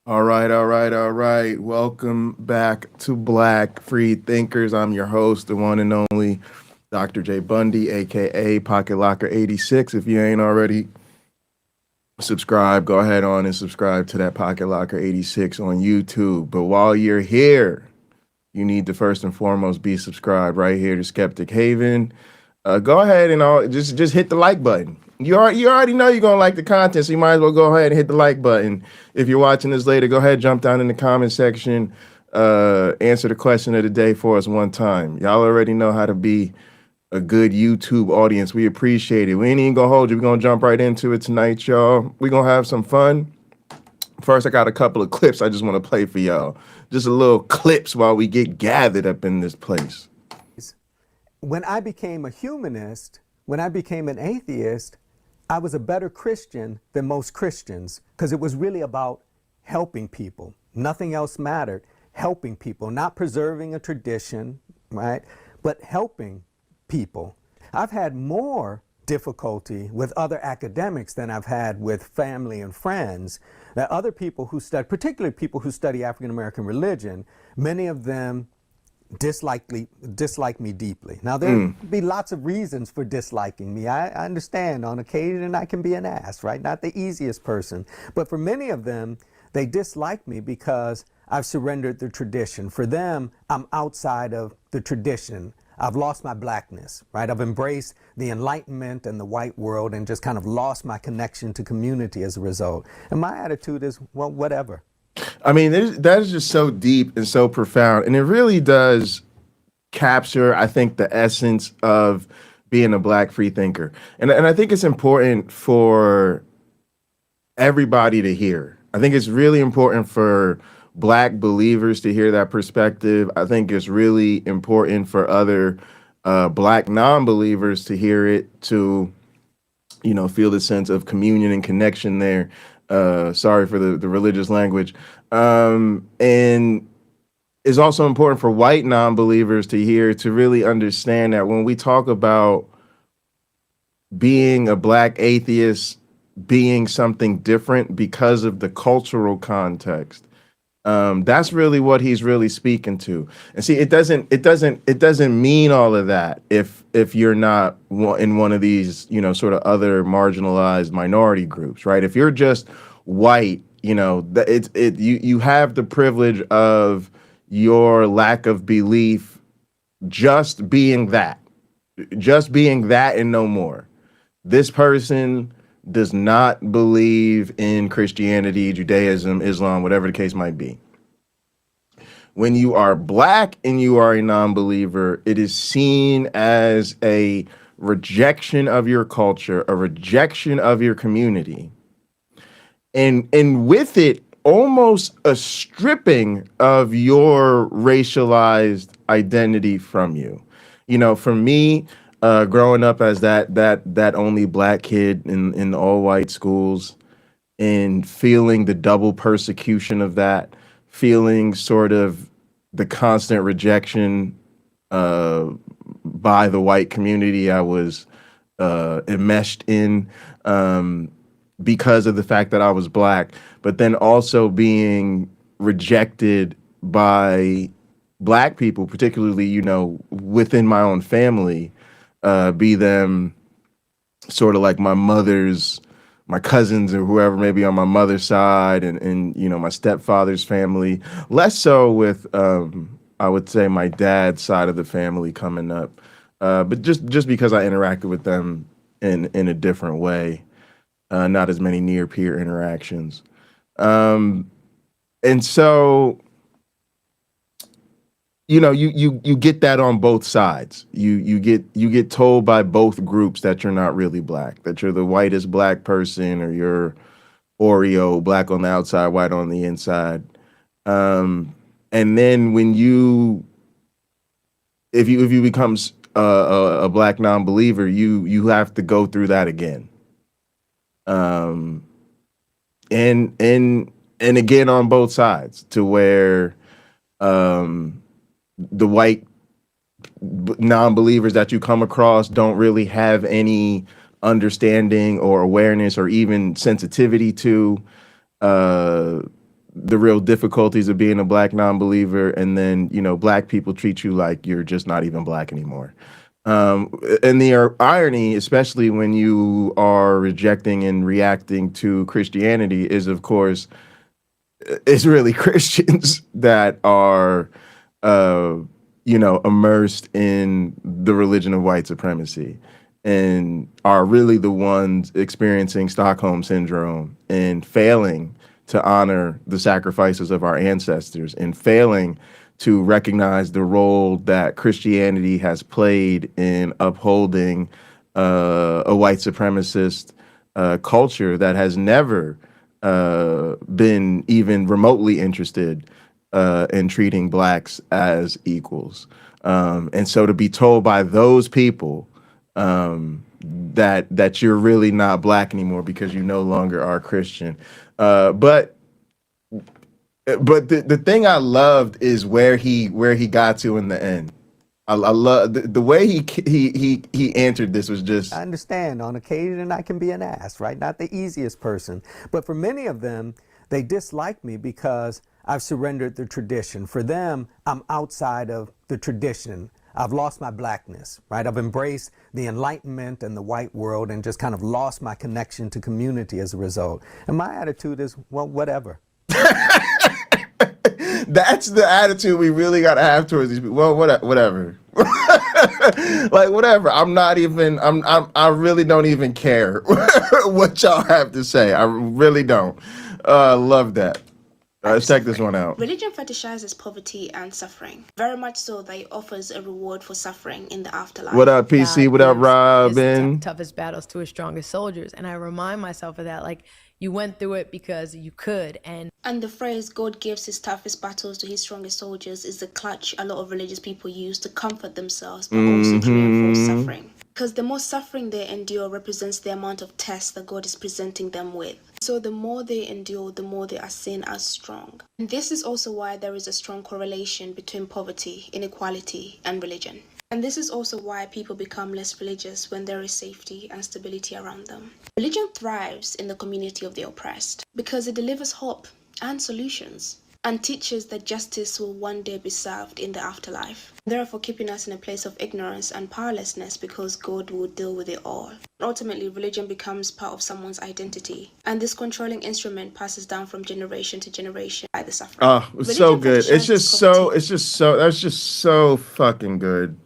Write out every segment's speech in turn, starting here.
All right. Welcome back to Black Free Thinkers. I'm your host, the one and only Dr. J. Bundy, aka Pocket Locker 86. If you ain't already subscribed, go ahead on and subscribe to that Pocket Locker 86 on YouTube. But while you're here, you need to first and foremost be subscribed right here to Skeptic Haven. Go ahead and just hit the like button. You already know you're gonna like the content, so you might as well go ahead and hit the like button. If you're watching this later, go ahead, jump down in the comment section, answer the question of the day for us one time. Y'all already know how to be a good YouTube audience. We appreciate it. We ain't even gonna hold you. We're gonna jump right into it tonight, y'all. We're gonna have some fun. First, I got a couple of clips I just want to play for y'all. Just a little clips while we get gathered up in this place. When I became a humanist, when I became an atheist, I was a better Christian than most Christians because it was really about helping people. Nothing else mattered. Helping people, not preserving a tradition, right? But helping people. I've had more difficulty with other academics than I've had with family and friends. That other people who study, particularly people who study African American religion, many of them dislike me deeply. Now there be lots of reasons for disliking me. I understand on occasion I can be an ass, right? Not the easiest person. But for many of them, they dislike me because I've surrendered the tradition. For them, I'm outside of the tradition. I've lost my blackness, right? I've embraced the Enlightenment and the white world and just kind of lost my connection to community as a result. And my attitude is, well, whatever. I mean, that is just so deep and so profound, and it really does capture, I think, the essence of being a Black free thinker. And I think it's important for everybody to hear. I think it's really important for Black believers to hear that perspective. I think it's really important for other Black non-believers to hear it, to feel the sense of communion and connection there. Sorry for the religious language. And it's also important for white non-believers to hear, to really understand that when we talk about being a Black atheist, being something different because of the cultural context, that's really what he's really speaking to. And see, it doesn't mean all of that if you're not in one of these, sort of other marginalized minority groups, right? If you're just white, you have the privilege of your lack of belief just being that and no more. This person does not believe in Christianity, Judaism, Islam, whatever the case might be. When you are Black and you are a non-believer, it is seen as a rejection of your culture, a rejection of your community. And with it, almost a stripping of your racialized identity from you. For me, growing up as that only Black kid in all white schools, and feeling the double persecution of that, feeling sort of the constant rejection by the white community I was enmeshed in, because of the fact that I was Black, but then also being rejected by Black people, particularly, within my own family, be them sort of like my cousins or whoever, maybe on my mother's side, and my stepfather's family, less so with, I would say, my dad's side of the family coming up, but just because I interacted with them in a different way. Not as many near peer interactions. And so, you get that on both sides. You get told by both groups that you're not really Black, that you're the whitest Black person, or you're Oreo, Black on the outside, white on the inside. And then if you become a Black non-believer, you have to go through that again. And again on both sides, to where the white non-believers that you come across don't really have any understanding or awareness or even sensitivity to the real difficulties of being a black non-believer, and then black people treat you like you're just not even black anymore. And the irony, especially when you are rejecting and reacting to Christianity, is of course it's really Christians that are immersed in the religion of white supremacy and are really the ones experiencing Stockholm syndrome and failing to honor the sacrifices of our ancestors and failing to recognize the role that Christianity has played in upholding a white supremacist culture that has never been even remotely interested in treating blacks as equals. And so to be told by those people that you're really not black anymore because you no longer are Christian. But the thing I loved is where he got to in the end. I love the way he answered this was just. I understand on occasion I can be an ass, right? Not the easiest person. But for many of them, they dislike me because I've surrendered the tradition. For them, I'm outside of the tradition. I've lost my blackness, right? I've embraced the Enlightenment and the white world and just kind of lost my connection to community as a result. And my attitude is, well, whatever. That's the attitude we really got to have towards these people. Well, whatever. Like, whatever. I'm not even, I really don't even care what y'all have to say. I really don't. Love that. Let's check this one out. Religion fetishizes poverty and suffering. Very much so that it offers a reward for suffering in the afterlife. What up, PC? God What up, gives Robin? his toughest battles to his strongest soldiers. And I remind myself of that. Like, you went through it because you could. And the phrase, God gives his toughest battles to his strongest soldiers, is the clutch a lot of religious people use to comfort themselves, but also to reinforce suffering. Because the more suffering they endure represents the amount of tests that God is presenting them with. So the more they endure, the more they are seen as strong. And this is also why there is a strong correlation between poverty, inequality, and religion. And this is also why people become less religious when there is safety and stability around them. Religion thrives in the community of the oppressed because it delivers hope and solutions and teaches that justice will one day be served in the afterlife, therefore keeping us in a place of ignorance and powerlessness because God will deal with it all. Ultimately, religion becomes part of someone's identity, and this controlling instrument passes down from generation to generation by the suffering. Oh, it's so good. It's just so, that's just so fucking good.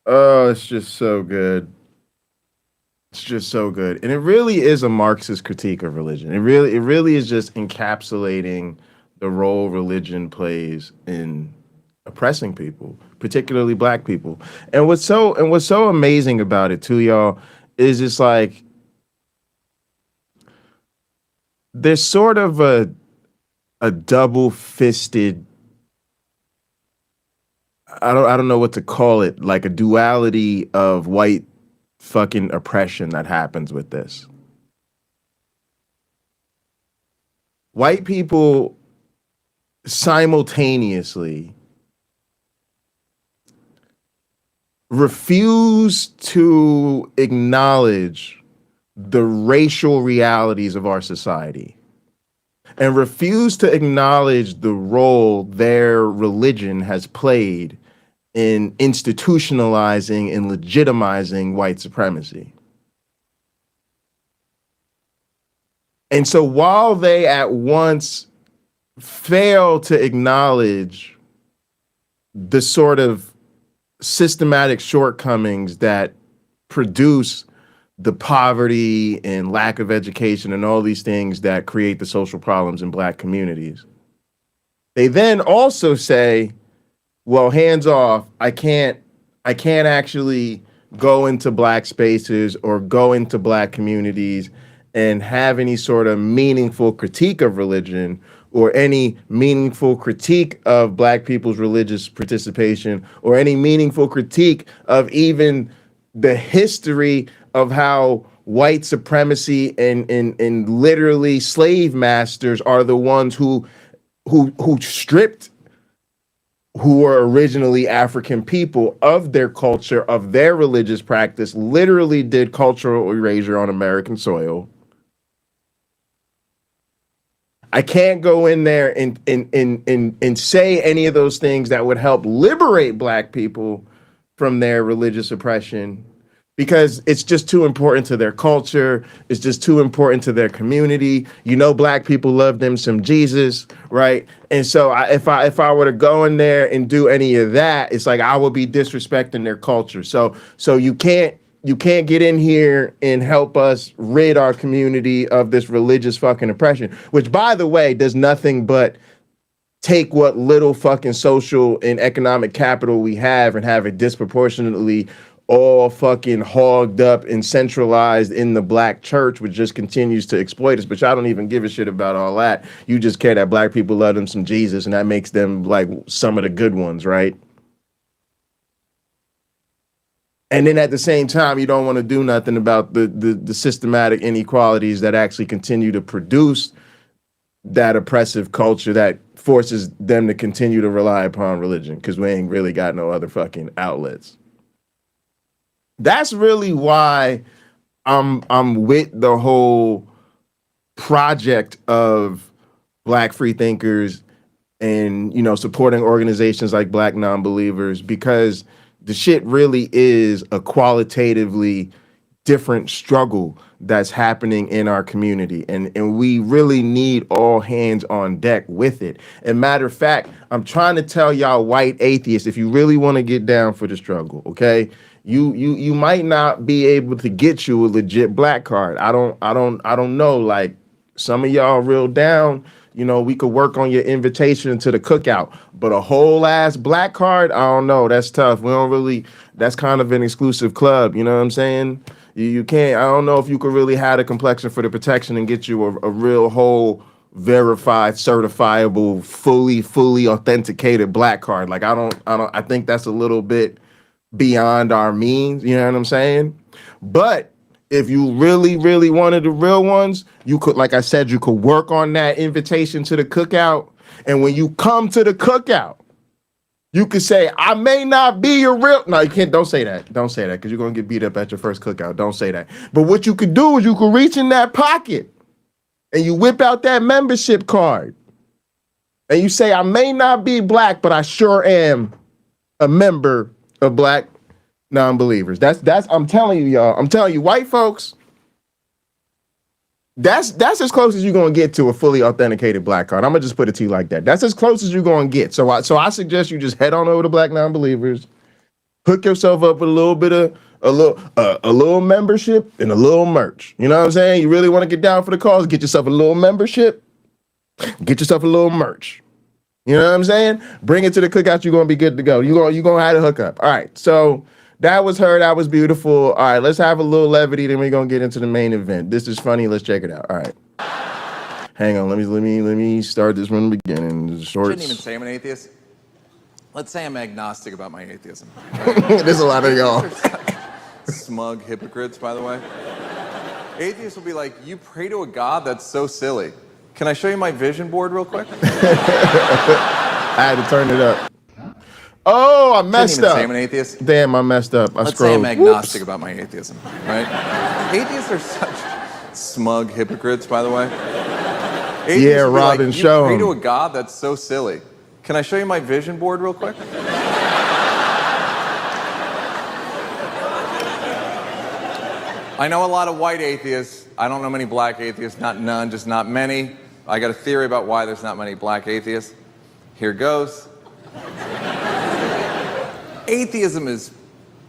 Oh, it's just so good. It's just so good. And it really is a Marxist critique of religion. It really is just encapsulating the role religion plays in oppressing people, particularly black people. And what's so amazing about it too, y'all, is it's like there's sort of a double-fisted, I don't know what to call it, like a duality of white fucking oppression that happens with this. White people simultaneously refuse to acknowledge the racial realities of our society and refuse to acknowledge the role their religion has played in institutionalizing and legitimizing white supremacy. And so while they at once fail to acknowledge the sort of systematic shortcomings that produce the poverty and lack of education and all these things that create the social problems in black communities, they then also say, well, hands off, I can't actually go into black spaces or go into black communities and have any sort of meaningful critique of religion or any meaningful critique of black people's religious participation or any meaningful critique of even the history of how white supremacy and literally slave masters are the ones who stripped who were originally African people of their culture, of their religious practice, literally did cultural erasure on American soil. I can't go in there and say any of those things that would help liberate black people from their religious oppression, because it's just too important to their culture. It's just too important to their community. You know, black people love them some Jesus, right? And so if I were to go in there and do any of that, it's like I would be disrespecting their culture. So you can't get in here and help us rid our community of this religious fucking oppression, which, by the way, does nothing but take what little fucking social and economic capital we have and have it disproportionately all fucking hogged up and centralized in the black church, which just continues to exploit us. But y'all don't even give a shit about all that. You just care that black people love them some Jesus, and that makes them like some of the good ones, right? And then at the same time, you don't want to do nothing about the systematic inequalities that actually continue to produce that oppressive culture that forces them to continue to rely upon religion, because we ain't really got no other fucking outlets. That's really why I'm with the whole project of Black free thinkers and, you know, supporting organizations like Black Nonbelievers, because the shit really is a qualitatively different struggle that's happening in our community. And we really need all hands on deck with it. And matter of fact, I'm trying to tell y'all white atheists, if you really want to get down for the struggle, okay, you might not be able to get you a legit black card. I don't know. Like, some of y'all real down, you know, we could work on your invitation to the cookout, but a whole ass black card, I don't know. That's tough. We don't really, that's kind of an exclusive club. You know what I'm saying? You can't, I don't know if you could really have a complexion for the protection and get you a real whole verified, certifiable, fully authenticated black card. Like, I think that's a little bit beyond our means. You know what I'm saying? But if you really, really wanted the real ones, you could, like I said, you could work on that invitation to the cookout. And when you come to the cookout, you could say, I may not be your real. No, you can't. Don't say that. Don't say that, because you're going to get beat up at your first cookout. Don't say that. But what you could do is you could reach in that pocket and you whip out that membership card. And you say, I may not be black, but I sure am a member of Black Nonbelievers. That's I'm telling you, y'all. I'm telling you, white folks, that's as close as you're gonna get to a fully authenticated black card. I'm gonna just put it to you like that. That's as close as you're gonna get. So I suggest you just head on over to Black Nonbelievers, hook yourself up with a little bit of a little membership and a little merch. You know what I'm saying? You really want to get down for the cause, get yourself a little membership, get yourself a little merch. You know what I'm saying? Bring it to the cookout. You're gonna be good to go. You're gonna have to hook up. All right. So that was her. That was beautiful. All right. Let's have a little levity. Then we're gonna get into the main event. This is funny. Let's check it out. All right. Hang on. Let me start this from the beginning. Shorts. Shouldn't even say I'm an atheist. Let's say I'm agnostic about my atheism. There's a lot of y'all. Smug hypocrites, by the way. Atheists will be like, you pray to a God? That's so silly. Can I show you my vision board real quick? I had to turn it up. Oh, I messed Shouldn't even up. say I'm an atheist. Damn, I messed up. Let's say I'm agnostic about my atheism, right? Atheists are such smug hypocrites, by the way. Atheists Yeah, will be Robin, like, show you pray 'em. to a God? That's so silly. Can I show you my vision board real quick? I know a lot of white atheists. I don't know many black atheists. Not none, just not many. I got a theory about why there's not many black atheists. Here goes. Atheism is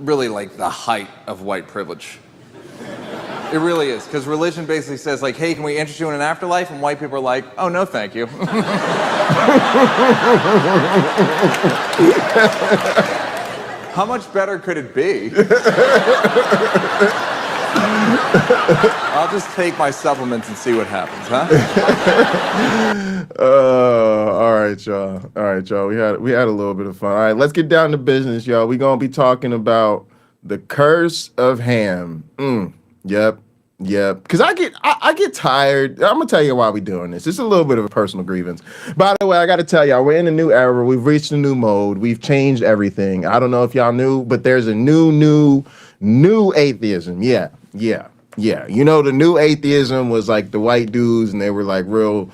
really like the height of white privilege. It really is, because religion basically says, like, hey, can we interest you in an afterlife? And white people are like, oh, no, thank you. How much better could it be? I'll just take my supplements and see what happens, huh? All right, y'all. All right, y'all. We had a little bit of fun. All right, let's get down to business, y'all. We're gonna be talking about the curse of Ham. Yep. Because I get tired. I'm gonna tell you why we're doing this. It's a little bit of a personal grievance. By the way, I got to tell y'all, we're in a new era. We've reached a new mode. We've changed everything. I don't know if y'all knew, but there's a new atheism. Yeah. You know, the new atheism was like the white dudes, and they were like real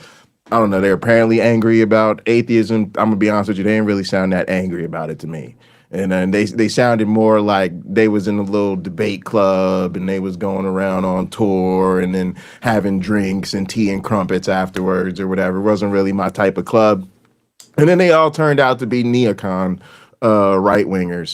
I don't know, they're apparently angry about atheism. I'm gonna be honest with you, they didn't really sound that angry about it to me. And then they sounded more like they was in a little debate club and they was going around on tour and then having drinks and tea and crumpets afterwards or whatever. It wasn't really my type of club. And then they all turned out to be neocon right wingers.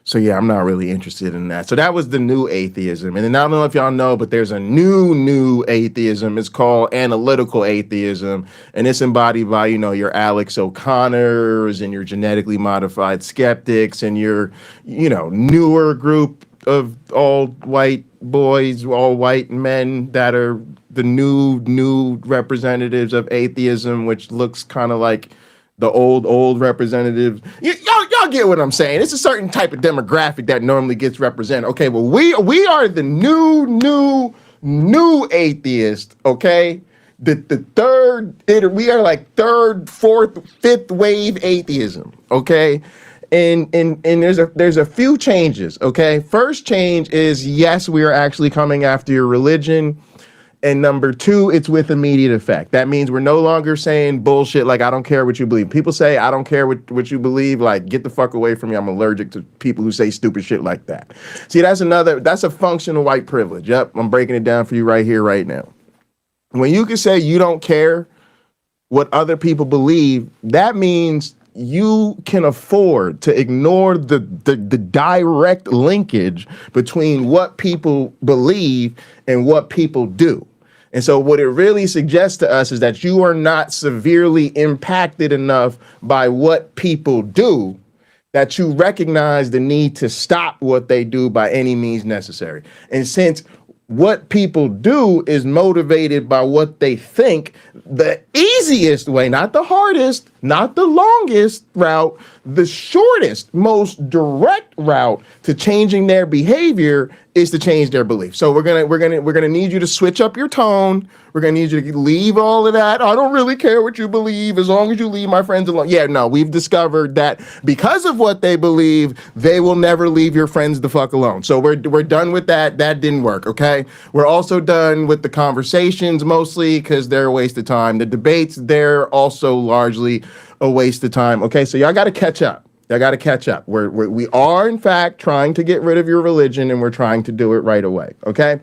So yeah, I'm not really interested in that. So that was the new atheism. And then I don't know if y'all know, but there's a new atheism. It's called analytical atheism. And it's embodied by, your Alex O'Connors and your genetically modified skeptics and your, newer group of all white boys, all white men that are the new representatives of atheism, which looks kind of like the old representatives. Y'all get what I'm saying. It's a certain type of demographic that normally gets represented. Okay, well, we are the new atheist, okay? The we are like third, fourth, fifth wave atheism, okay? And there's a few changes, okay? First change is, yes, we are actually coming after your religion. And number two, it's with immediate effect. That means we're no longer saying bullshit like, I don't care what you believe. People say, I don't care what you believe. Like, get the fuck away from me. I'm allergic to people who say stupid shit like that. See, that's a function of white privilege. Yep, I'm breaking it down for you right here, right now. When you can say you don't care what other people believe, that means you can afford to ignore the direct linkage between what people believe and what people do. And so what it really suggests to us is that you are not severely impacted enough by what people do that you recognize the need to stop what they do by any means necessary. And since what people do is motivated by what they think, the easiest way, not the hardest, not the longest route, the shortest, most direct route to changing their behavior is to change their belief. So we're gonna need you to switch up your tone. We're gonna need you to leave all of that. I don't really care what you believe as long as you leave my friends alone. Yeah, no, we've discovered that because of what they believe, they will never leave your friends the fuck alone. So we're done with that. That didn't work, okay? We're also done with the conversations mostly because they're a waste of time. The debates, they're also largely a waste of time. Okay, so y'all got to catch up. Y'all got to catch up. We are, in fact, trying to get rid of your religion, and we're trying to do it right away. Okay.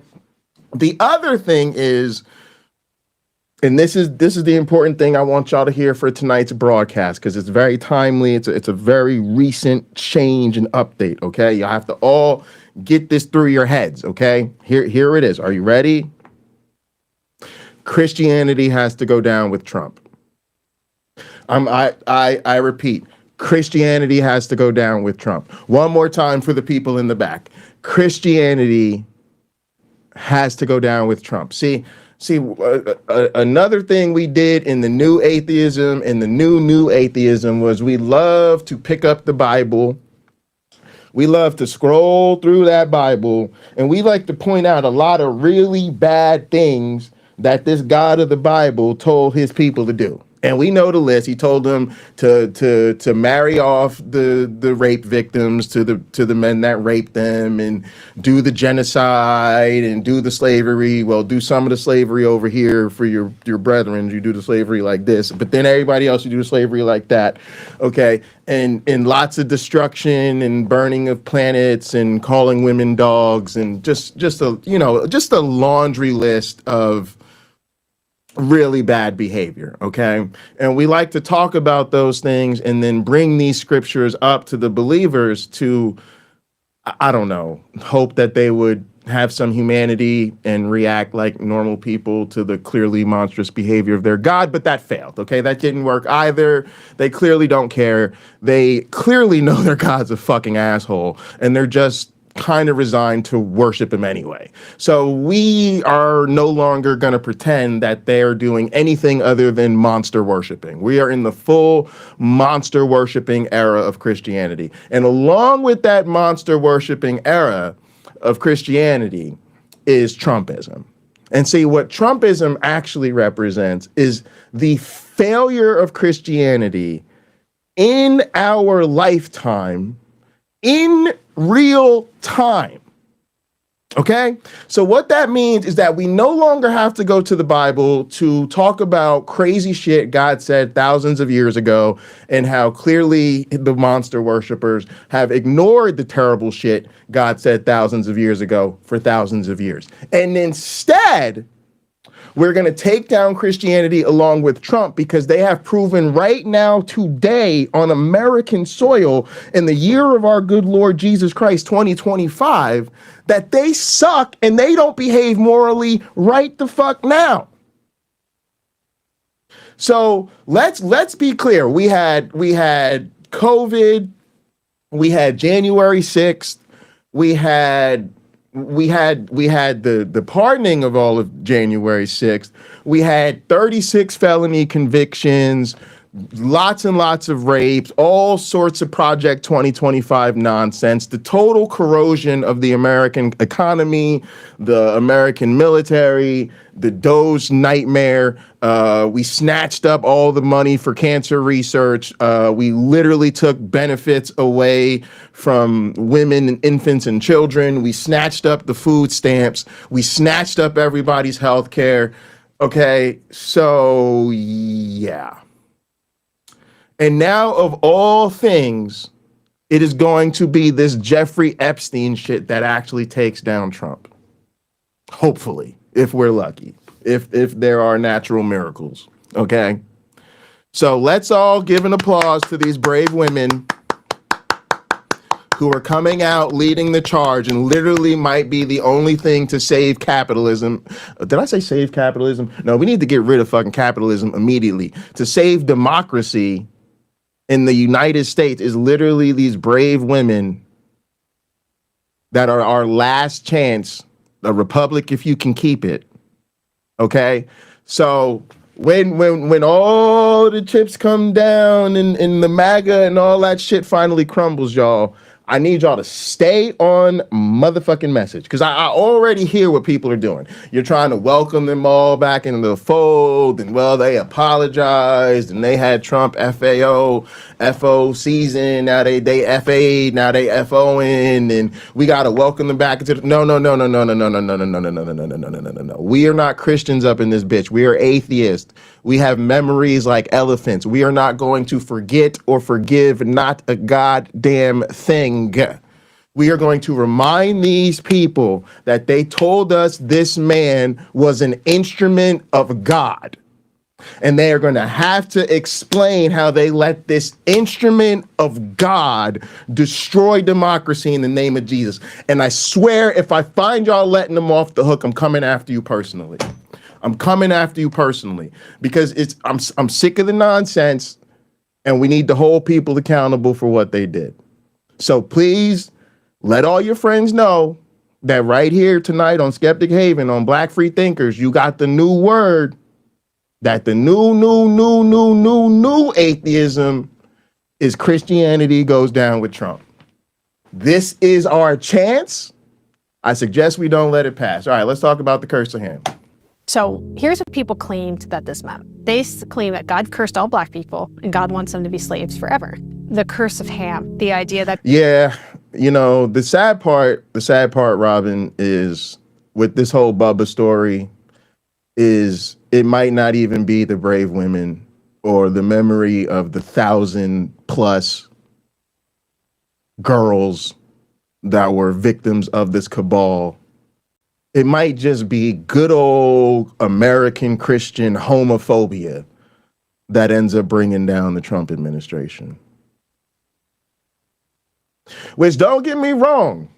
The other thing is, and this is the important thing I want y'all to hear for tonight's broadcast because it's very timely. It's a very recent change and update. Okay, you have to all get this through your heads. Okay, here it is. Are you ready? Christianity has to go down with Trump. I repeat, Christianity has to go down with Trump. One more time for the people in the back. Christianity has to go down with Trump. See, another thing we did in the new atheism and the new atheism was we love to pick up the Bible. We love to scroll through that Bible, and we like to point out a lot of really bad things that this God of the Bible told his people to do. And we know the list. He told them to marry off the rape victims to the men that raped them, and do the genocide and do the slavery. Well, do some of the slavery over here for your brethren. You do the slavery like this, but then everybody else you do the slavery like that. Okay, and lots of destruction and burning of planets and calling women dogs and just a laundry list of really bad behavior, okay? And we like to talk about those things and then bring these scriptures up to the believers to, I don't know, hope that they would have some humanity and react like normal people to the clearly monstrous behavior of their God, but that failed, okay? That didn't work either. They clearly don't care. They clearly know their God's a fucking asshole, and they're just kind of resigned to worship him anyway. So we are no longer going to pretend that they're doing anything other than monster worshiping. We are in the full monster worshiping era of Christianity. And along with that monster worshiping era of Christianity is Trumpism. And see, what Trumpism actually represents is the failure of Christianity in our lifetime, in real time, Okay? So what that means is that we no longer have to go to the Bible to talk about crazy shit God said thousands of years ago and how clearly the monster worshipers have ignored the terrible shit God said thousands of years ago for thousands of years. And instead, we're going to take down Christianity along with Trump because they have proven right now, today, on American soil, in the year of our good Lord Jesus Christ, 2025, that they suck and they don't behave morally right the fuck now. So let's be clear. We had COVID, we had January 6th, we had the pardoning of all of January 6th. We had 36 felony convictions, lots and lots of rapes, all sorts of Project 2025 nonsense, the total corrosion of the American economy, the American military, the Doge nightmare. We snatched up all the money for cancer research. We literally took benefits away from women and infants and children. We snatched up the food stamps. We snatched up everybody's health care. Okay, so yeah. And now, of all things, it is going to be this Jeffrey Epstein shit that actually takes down Trump. Hopefully, if we're lucky, if there are natural miracles. Okay. So let's all give an applause to these brave women who are coming out, leading the charge, and literally might be the only thing to save capitalism. Did I say save capitalism? No, we need to get rid of fucking capitalism immediately. To save democracy in the United States is literally these brave women that are our last chance, a republic if you can keep it. Okay? So when all the chips come down and the MAGA and all that shit finally crumbles, y'all, I need y'all to stay on motherfucking message, because I already hear what people are doing. You're trying to welcome them all back into the fold, and well, they apologized, and they had Trump FO season, now they FA'd, now they FO'ing, and we gotta welcome them back into the no. We are not Christians up in this bitch. We are atheists. We have memories like elephants. We are not going to forget or forgive not a goddamn thing. We are going to remind these people that they told us this man was an instrument of God. And they are going to have to explain how they let this instrument of God destroy democracy in the name of Jesus. And I swear, if I find y'all letting them off the hook, I'm coming after you personally. I'm coming after you personally, because I'm sick of the nonsense, and we need to hold people accountable for what they did. So please let all your friends know that right here tonight on Skeptic Haven on Black Free Thinkers, you got the new word that the new atheism is Christianity goes down with Trump. This is our chance. I suggest we don't let it pass. All right, let's talk about the curse of Ham. So here's what people claimed that this meant. They claim that God cursed all black people and God wants them to be slaves forever. The curse of Ham, the idea that... Yeah, you know, the sad part, Robin, is with this whole Bubba story is it might not even be the brave women or the memory of the 1,000+ girls that were victims of this cabal. It might just be good old American Christian homophobia that ends up bringing down the Trump administration. Which, don't get me wrong,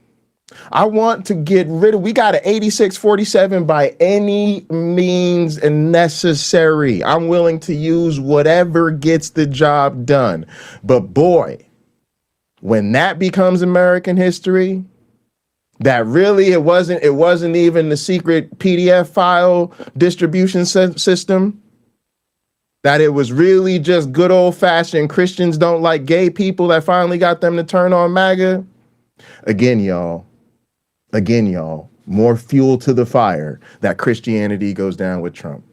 I want to get rid of, we got an 86-47 by any means necessary. I'm willing to use whatever gets the job done. But boy, when that becomes American history, that really it wasn't even the secret PDF file distribution system, that it was really just good old-fashioned Christians don't like gay people that finally got them to turn on MAGA. Again, y'all, more fuel to the fire that Christianity goes down with Trump.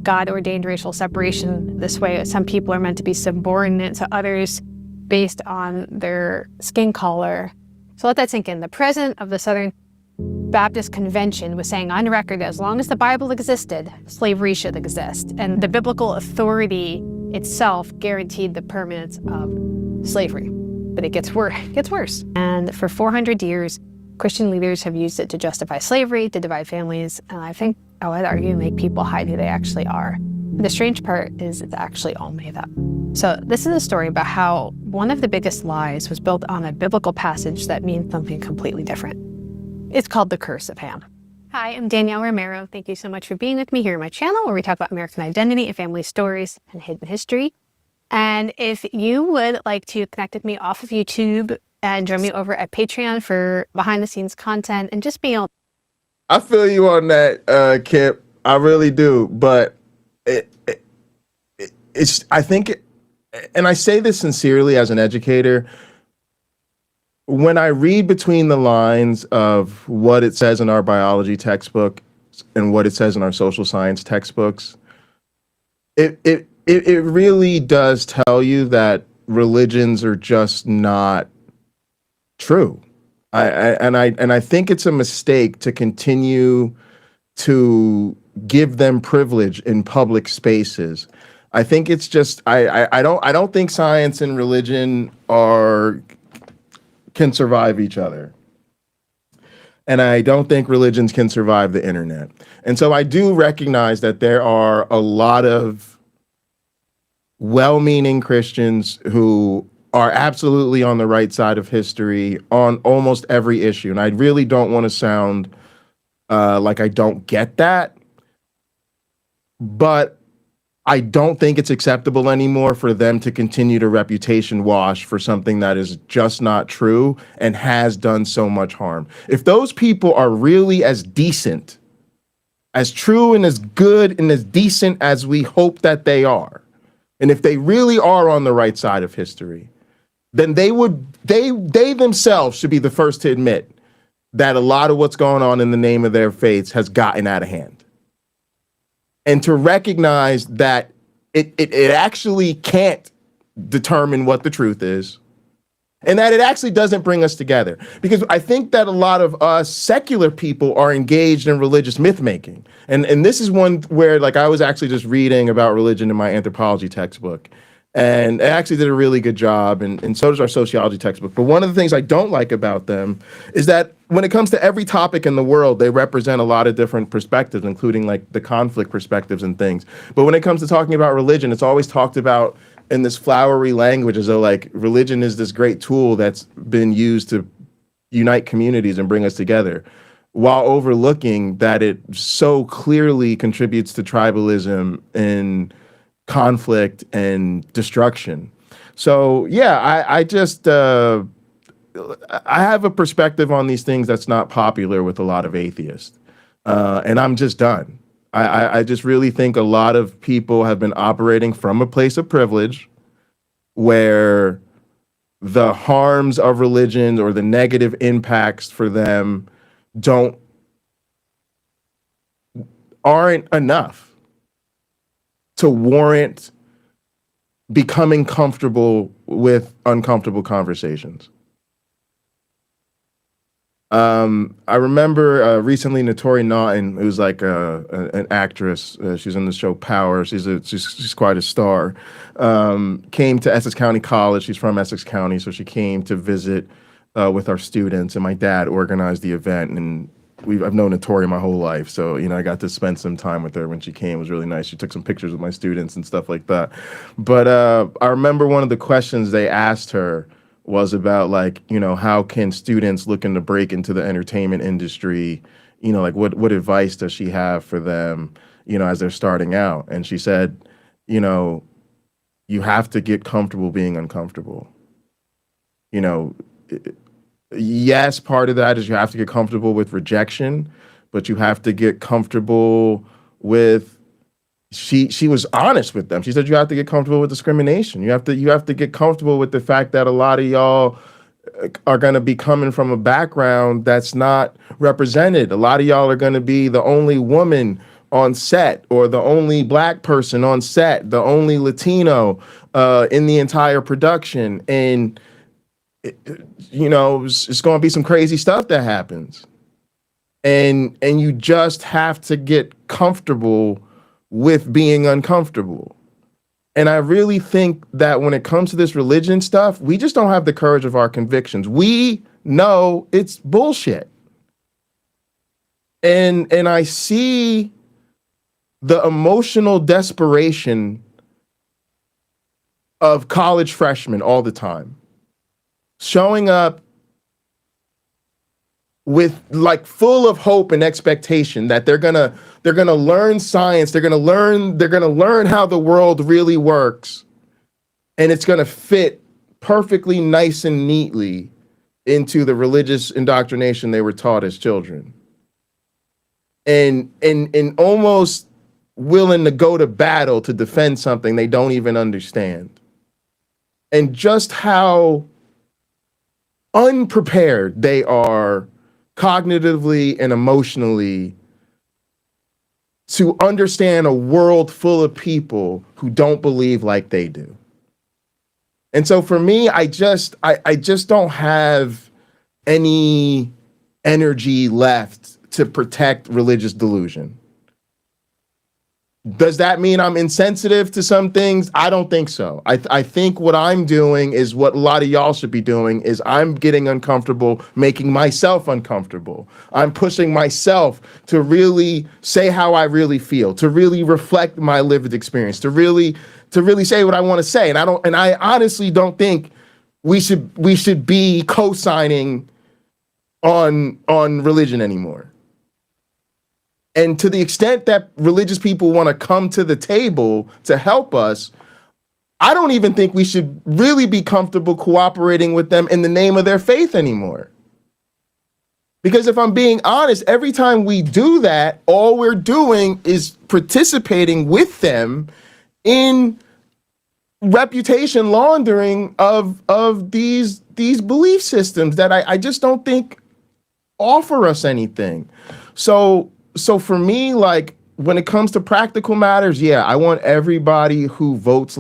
God ordained racial separation this way. Some people are meant to be subordinate to others based on their skin color. So let that sink in. The president of the Southern Baptist Convention was saying on record that as long as the Bible existed, slavery should exist. And the biblical authority itself guaranteed the permanence of slavery. But it gets worse. And for 400 years, Christian leaders have used it to justify slavery, to divide families, and I think I would argue make people hide who they actually are. The strange part is it's actually all made up. So this is a story about how one of the biggest lies was built on a biblical passage that means something completely different. It's called The Curse of Ham. Hi, I'm Danielle Romero. Thank you so much for being with me here on my channel where we talk about American identity and family stories and hidden history. And if you would like to connect with me off of YouTube and join me over at Patreon for behind the scenes content and just be able. I feel you on that, Kip. I really do. But I think, and I say this sincerely as an educator, when I read between the lines of what it says in our biology textbook and what it says in our social science textbooks, it really does tell you that religions are just not true. I think it's a mistake to continue to give them privilege in public spaces. I think it's just I don't think science and religion can survive each other. And I don't think religions can survive the internet. And so I do recognize that there are a lot of well-meaning Christians who are absolutely on the right side of history on almost every issue. And I really don't want to sound like I don't get that. But I don't think it's acceptable anymore for them to continue to reputation wash for something that is just not true and has done so much harm. If those people are really as decent, as true and as good and as decent as we hope that they are, and if they really are on the right side of history, then they themselves should be the first to admit that a lot of what's going on in the name of their faiths has gotten out of hand. And to recognize that it actually can't determine what the truth is, and that it actually doesn't bring us together. Because I think that a lot of us secular people are engaged in religious myth making. And this is one where, like, I was actually just reading about religion in my anthropology textbook. And it actually did a really good job, and so does our sociology textbook. But one of the things I don't like about them is that when it comes to every topic in the world, they represent a lot of different perspectives, including like the conflict perspectives and things. But when it comes to talking about religion, it's always talked about in this flowery language as though like religion is this great tool that's been used to unite communities and bring us together, while overlooking that it so clearly contributes to tribalism and conflict and destruction. So yeah, I just I have a perspective on these things that's not popular with a lot of atheists, and I'm just done. I just really think a lot of people have been operating from a place of privilege where the harms of religion or the negative impacts for them aren't enough to warrant becoming comfortable with uncomfortable conversations. I remember recently Naturi Naughton, who's like an actress. She's in the show Power. She's quite a star. Came to Essex County College. She's from Essex County, so she came to visit with our students. And my dad organized the event, and I've known Naturi my whole life, so I got to spend some time with her when she came. It was really nice. She took some pictures with my students and stuff like that. But I remember one of the questions they asked her was about like, how can students looking to break into the entertainment industry, like what advice does she have for them, as they're starting out? And she said, you have to get comfortable being uncomfortable. Yes, part of that is you have to get comfortable with rejection, but you have to get comfortable with, she was honest with them. She said you have to get comfortable with discrimination. You have to get comfortable with the fact that a lot of y'all are going to be coming from a background that's not represented. A lot of y'all are going to be the only woman on set, or the only black person on set, the only Latino in the entire production. And it's going to be some crazy stuff that happens. And you just have to get comfortable with being uncomfortable. And I really think that when it comes to this religion stuff, we just don't have the courage of our convictions. We know it's bullshit. And I see the emotional desperation of college freshmen all the time, showing up with like full of hope and expectation that they're gonna learn science, they're gonna learn how the world really works, and it's gonna fit perfectly nice and neatly into the religious indoctrination they were taught as children. And almost willing to go to battle to defend something they don't even understand. And just how unprepared they are cognitively and emotionally to understand a world full of people who don't believe like they do. And so for me, I just don't have any energy left to protect religious delusion. Does that mean I'm insensitive to some things? I don't think so. I think what I'm doing is what a lot of y'all should be doing, is I'm getting uncomfortable, making myself uncomfortable. I'm pushing myself to really say how I really feel, to really reflect my lived experience, to really say what I want to say. And I honestly don't think we should be co-signing on religion anymore. And to the extent that religious people want to come to the table to help us, I don't even think we should really be comfortable cooperating with them in the name of their faith anymore. Because if I'm being honest, every time we do that, all we're doing is participating with them in reputation laundering of these belief systems that I just don't think offer us anything. So for me, like, when it comes to practical matters, yeah, I want everybody who votes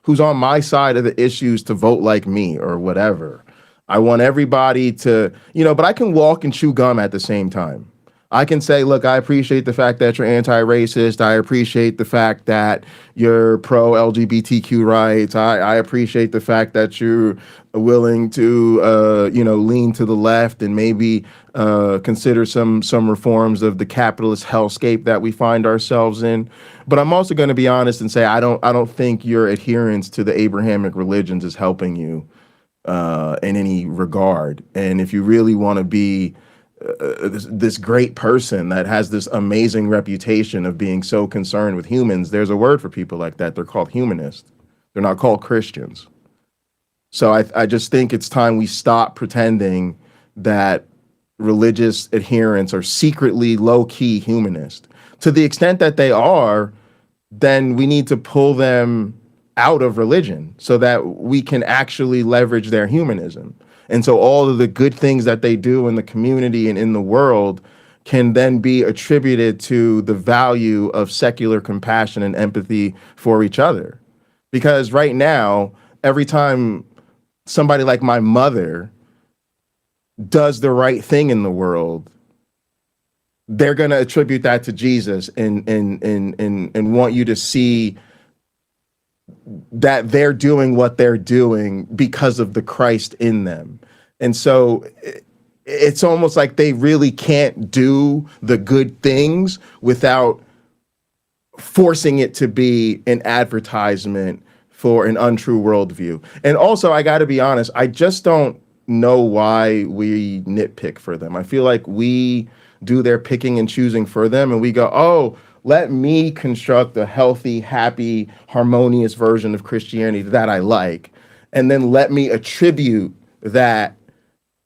who's on my side of the issues to vote like me or whatever. I want everybody to, but I can walk and chew gum at the same time. I can say, look, I appreciate the fact that you're anti-racist. I appreciate the fact that you're pro-LGBTQ rights. I appreciate the fact that you're willing to, lean to the left and maybe consider some reforms of the capitalist hellscape that we find ourselves in. But I'm also going to be honest and say I don't think your adherence to the Abrahamic religions is helping you in any regard. And if you really want to be this great person that has this amazing reputation of being so concerned with humans, there's a word for people like that. They're called humanists. They're not called Christians. So I just think it's time we stop pretending that religious adherents are secretly low-key humanist. To the extent that they are, then we need to pull them out of religion so that we can actually leverage their humanism. And so all of the good things that they do in the community and in the world can then be attributed to the value of secular compassion and empathy for each other. Because right now, every time somebody like my mother does the right thing in the world, they're going to attribute that to Jesus and want you to see that they're doing what they're doing because of the Christ in them. And so it's almost like they really can't do the good things without forcing it to be an advertisement for an untrue worldview. And also, I got to be honest, I just don't know why we nitpick for them. I feel like we do their picking and choosing for them, and we go, oh, let me construct a healthy, happy, harmonious version of Christianity that I like, and then let me attribute that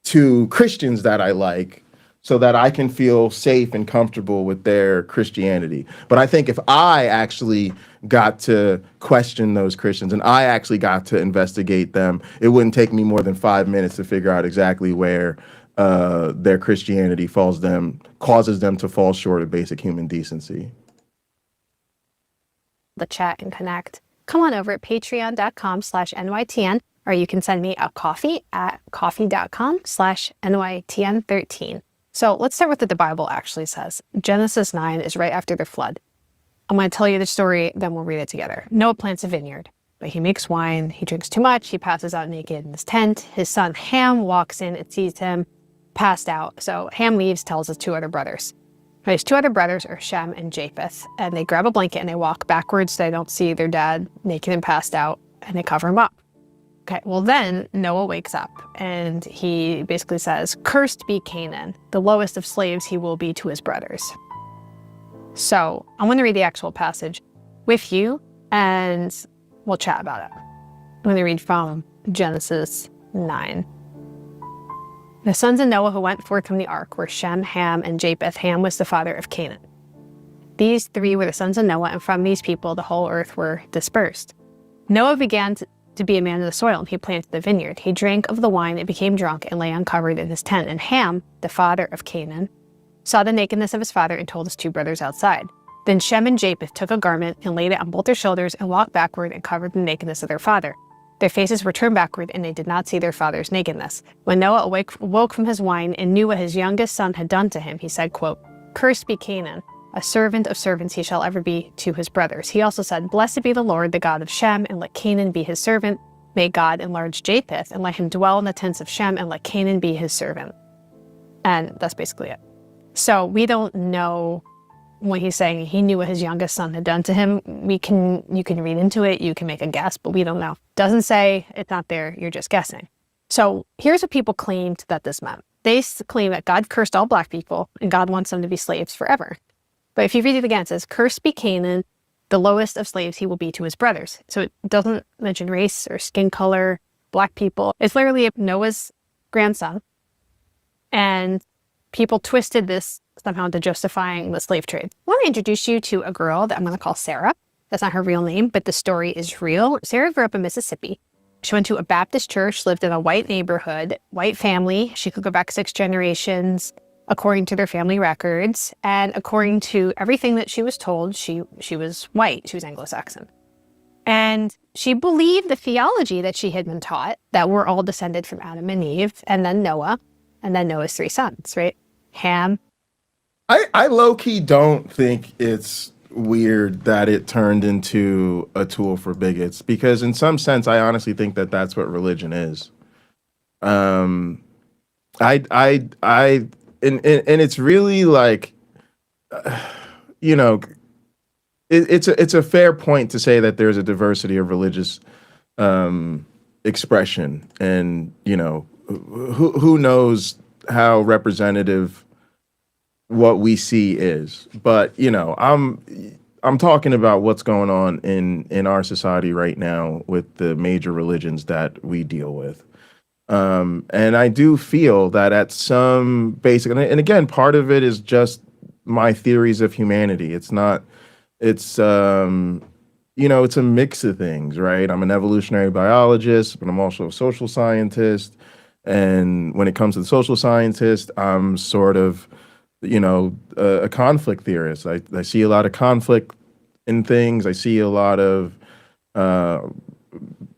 to Christians that I like so that I can feel safe and comfortable with their Christianity. But I think if I actually got to question those Christians and I actually got to investigate them, it wouldn't take me more than 5 minutes to figure out exactly where their Christianity causes them to fall short of basic human decency. The chat and connect. Come on over at patreon.com/NYTN. or you can send me a coffee at coffee.com/NYTN13. So let's start with what the Bible actually says. Genesis 9 is right after the flood. I'm going to tell you the story, then we'll read it together. Noah plants a vineyard, but he makes wine. He drinks too much. He passes out naked in his tent. His son Ham walks in and sees him passed out. So Ham leaves, tells his two other brothers. His two other brothers are Shem and Japheth, and they grab a blanket and they walk backwards so they don't see their dad naked and passed out, and they cover him up. Okay, well then Noah wakes up and he basically says, "Cursed be Canaan, the lowest of slaves he will be to his brothers." So I'm going to read the actual passage with you and we'll chat about it. I'm going to read from Genesis 9. The sons of Noah who went forth from the ark were Shem, Ham, and Japheth. Ham was the father of Canaan. These three were the sons of Noah, and from these people the whole earth were dispersed. Noah began to be a man of the soil, and he planted the vineyard. He drank of the wine and became drunk and lay uncovered in his tent. And Ham, the father of Canaan, saw the nakedness of his father and told his two brothers outside. Then Shem and Japheth took a garment and laid it on both their shoulders and walked backward and covered the nakedness of their father. Their faces were turned backward, and they did not see their father's nakedness. When Noah awoke from his wine and knew what his youngest son had done to him, he said, quote, "Cursed be Canaan, a servant of servants he shall ever be to his brothers." He also said, "Blessed be the Lord, the God of Shem, and let Canaan be his servant. May God enlarge Japheth, and let him dwell in the tents of Shem, and let Canaan be his servant." And that's basically it. So we don't know when he's saying he knew what his youngest son had done to him. You can read into it, you can make a guess, but we don't know. Doesn't say, it's not there, you're just guessing. So here's what people claimed that this meant. They claim that God cursed all black people and God wants them to be slaves forever. But if you read it again, it says, "Cursed be Canaan, the lowest of slaves he will be to his brothers." So it doesn't mention race or skin color, black people. It's literally Noah's grandson. And people twisted this somehow into justifying the slave trade. I want to introduce you to a girl that I'm going to call Sarah. That's not her real name, but the story is real. Sarah grew up in Mississippi. She went to a Baptist church, lived in a white neighborhood, white family. She could go back 6 generations according to their family records. And according to everything that she was told, she was white. She was Anglo-Saxon. And she believed the theology that she had been taught, that we're all descended from Adam and Eve, and then Noah, and then Noah's 3 sons, right? Ham. I low-key don't think it's weird that it turned into a tool for bigots, because in some sense, I honestly think that that's what religion is. And it's really like, it's a fair point to say that there's a diversity of religious expression, and who knows how representative what we see is. But I'm talking about what's going on in our society right now with the major religions that we deal with. And I do feel that at some basic, and again, part of it is just my theories of humanity. It's a mix of things, right? I'm an evolutionary biologist, but I'm also a social scientist. And when it comes to the social scientist, I'm sort of, a conflict theorist. I see a lot of conflict in things. I see a lot of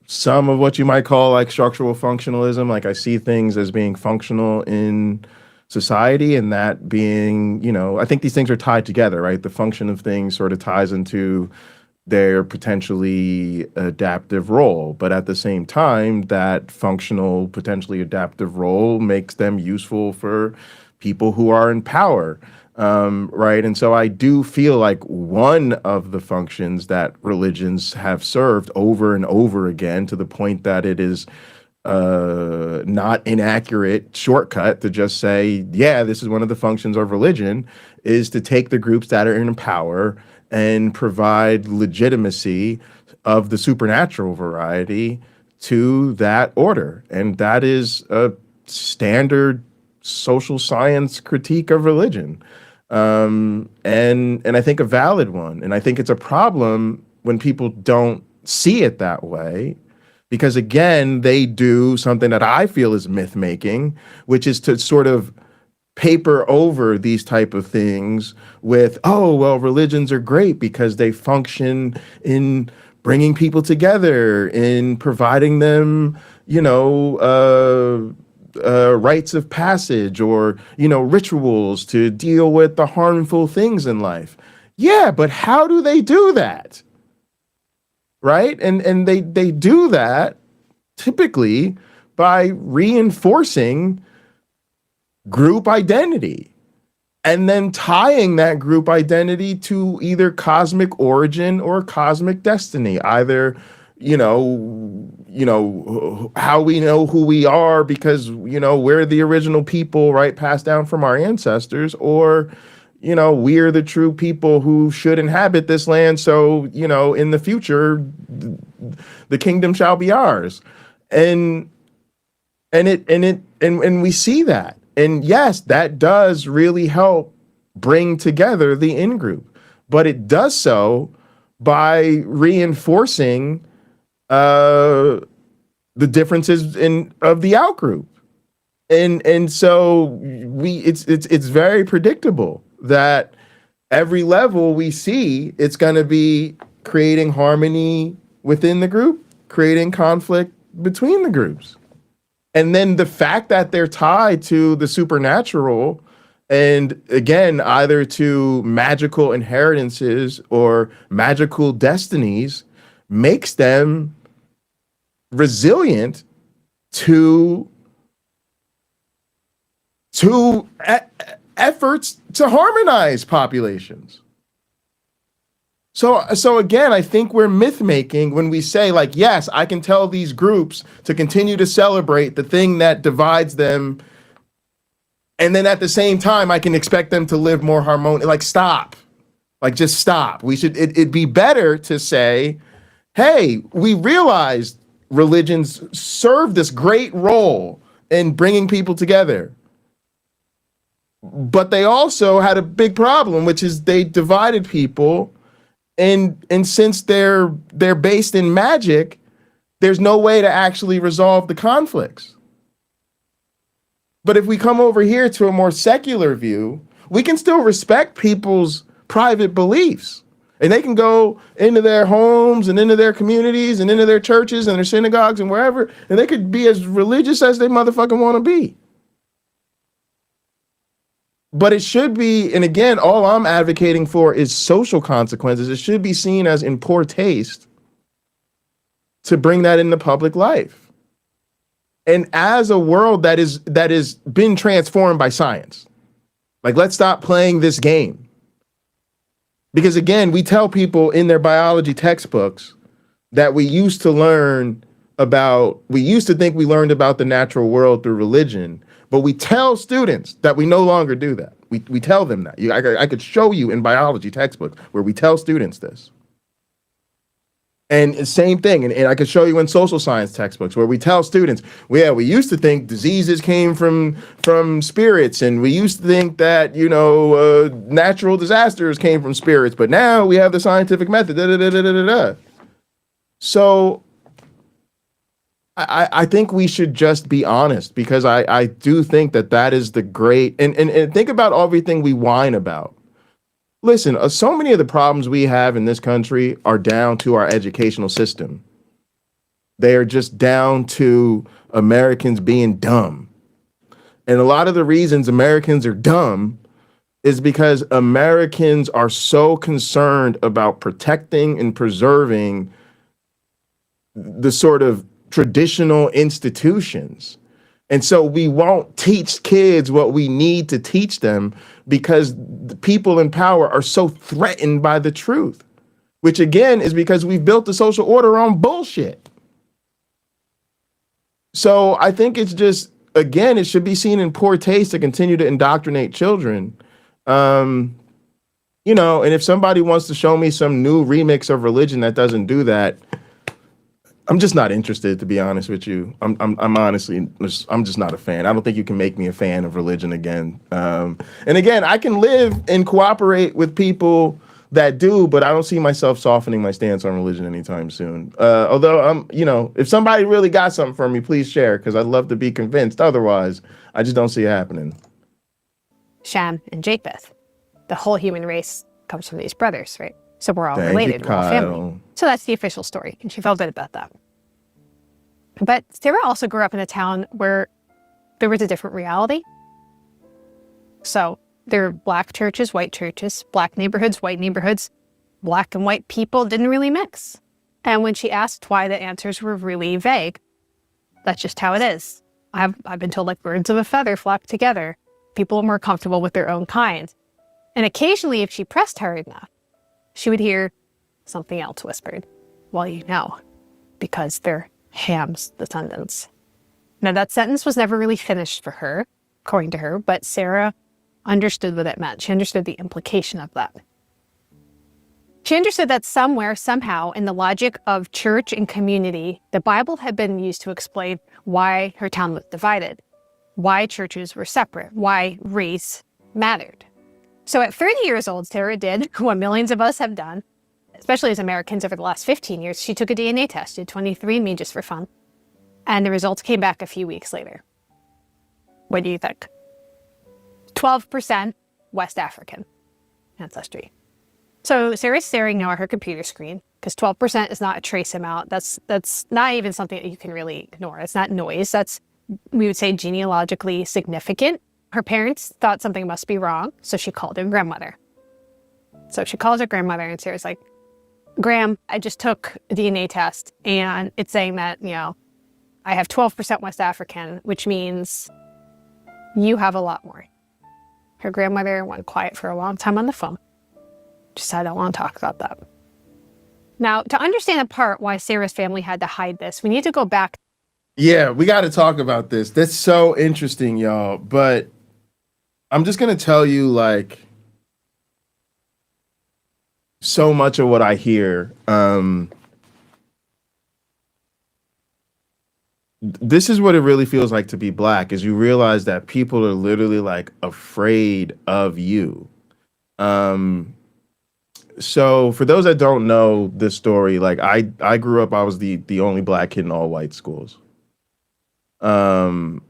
some of what you might call like structural functionalism. Like I see things as being functional in society, and that being, I think these things are tied together, right? The function of things sort of ties into their potentially adaptive role. But at the same time, that functional, potentially adaptive role makes them useful for people who are in power, right? And so I do feel like one of the functions that religions have served over and over again, to the point that it is not inaccurate shortcut to just say, yeah, this is one of the functions of religion, is to take the groups that are in power and provide legitimacy of the supernatural variety to that order. And that is a standard social science critique of religion. And I think a valid one. And I think it's a problem when people don't see it that way, because again, they do something that I feel is myth making, which is to sort of paper over these type of things with, oh, well, religions are great because they function in bringing people together, in providing them, you know, rites of passage or, you know, rituals to deal with the harmful things in life. Yeah, but how do they do that? Right? And they do that typically by reinforcing group identity and then tying that group identity to either cosmic origin or cosmic destiny, either how we know who we are because, you know, we're the original people, right, passed down from our ancestors, or, you know, we're the true people who should inhabit this land. So, you know, in the future, the kingdom shall be ours. And we see that. And yes, that does really help bring together the in-group, but it does so by reinforcing the differences of the out-group. And so it's very predictable that every level we see, it's going to be creating harmony within the group, creating conflict between the groups. And then the fact that they're tied to the supernatural, and again, either to magical inheritances or magical destinies, makes them resilient to efforts to harmonize populations. So again, I think we're myth making when we say, like, yes, I can tell these groups to continue to celebrate the thing that divides them, and then at the same time, I can expect them to live more harmonious. Like, stop. Like, just stop. It'd be better to say, hey, we realized religions serve this great role in bringing people together, but they also had a big problem, which is they divided people. And since they're based in magic, there's no way to actually resolve the conflicts. But if we come over here to a more secular view, we can still respect people's private beliefs. And they can go into their homes and into their communities and into their churches and their synagogues and wherever, and they could be as religious as they motherfucking want to be. But it should be, and again, all I'm advocating for is social consequences. It should be seen as in poor taste to bring that into public life. And as a world that is been transformed by science, like, let's stop playing this game. Because again, we tell people in their biology textbooks that we used to think we learned about the natural world through religion. But we tell students that we no longer do that. We tell them that. I could show you in biology textbooks where we tell students this. And same thing, and I could show you in social science textbooks where we tell students, well, yeah, we used to think diseases came from spirits, and we used to think that, you know, natural disasters came from spirits, but now we have the scientific method. So I think we should just be honest, because I do think that is the great, and think about everything we whine about. Listen, so many of the problems we have in this country are down to our educational system. They are just down to Americans being dumb. And a lot of the reasons Americans are dumb is because Americans are so concerned about protecting and preserving the sort of traditional institutions. And so we won't teach kids what we need to teach them because the people in power are so threatened by the truth, which again is because we've built the social order on bullshit. So I think it's just, again, it should be seen in poor taste to continue to indoctrinate children. And if somebody wants to show me some new remix of religion that doesn't do that, I'm just not interested, to be honest with you. I'm honestly, I'm just not a fan. I don't think you can make me a fan of religion again. And again, I can live and cooperate with people that do, but I don't see myself softening my stance on religion anytime soon. Although if somebody really got something for me, please share, because I'd love to be convinced. Otherwise, I just don't see it happening. Shem and Japheth. The whole human race comes from these brothers, right? So we're all related, we're all family. So that's the official story, and she felt good about that. But Sarah also grew up in a town where there was a different reality. So there were black churches, white churches, black neighborhoods, white neighborhoods. Black and white people didn't really mix. And when she asked why, the answers were really vague. That's just how it is. I've been told like birds of a feather flock together. People are more comfortable with their own kind. And occasionally, if she pressed hard enough, she would hear something else whispered. Well, you know, because they're Ham's descendants. Now, that sentence was never really finished for her, according to her, but Sarah understood what it meant. She understood the implication of that. She understood that somewhere, somehow, in the logic of church and community, the Bible had been used to explain why her town was divided, why churches were separate, why race mattered. So at 30 years old, Sarah did what millions of us have done, especially as Americans over the last 15 years. She took a DNA test, did 23andMe just for fun, and the results came back a few weeks later. What do you think? 12% West African ancestry. So Sarah's staring now at her computer screen because 12% is not a trace amount. That's not even something that you can really ignore. It's not noise. That's, we would say, genealogically significant. Her parents thought something must be wrong, so she called her grandmother. So she calls her grandmother, and Sarah's like, Gram, I just took a DNA test, and it's saying that, you know, I have 12% West African, which means you have a lot more. Her grandmother went quiet for a long time on the phone. She said, I don't want to talk about that. Now, to understand in part why Sarah's family had to hide this, we need to go back. Yeah, we got to talk about this. That's so interesting, y'all. But I'm just going to tell you, like, so much of what I hear. This is what it really feels like to be Black, is you realize that people are literally, like, afraid of you. So for those that don't know this story, like I grew up, I was the only Black kid in all white schools. And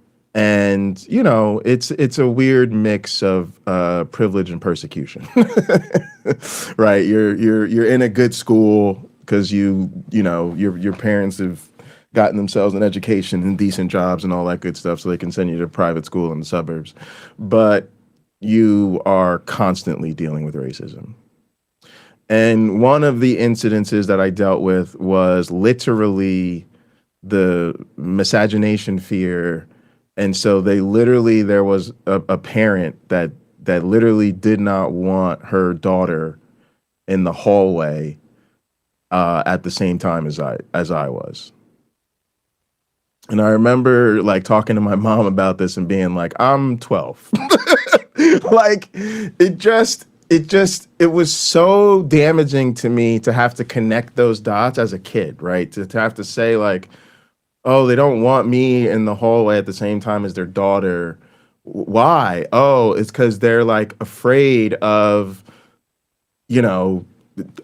you know, it's a weird mix of privilege and persecution. Right? You're in a good school because you know, your parents have gotten themselves an education and decent jobs and all that good stuff, so they can send you to private school in the suburbs. But you are constantly dealing with racism. And one of the incidences that I dealt with was literally the miscegenation fear. And so there was a parent that literally did not want her daughter in the hallway at the same time as I was. And I remember like talking to my mom about this and being like, I'm 12. Like it was so damaging to me to have to connect those dots as a kid, right? To have to say like, oh, they don't want me in the hallway at the same time as their daughter. Why? Oh, it's because they're like afraid of, you know,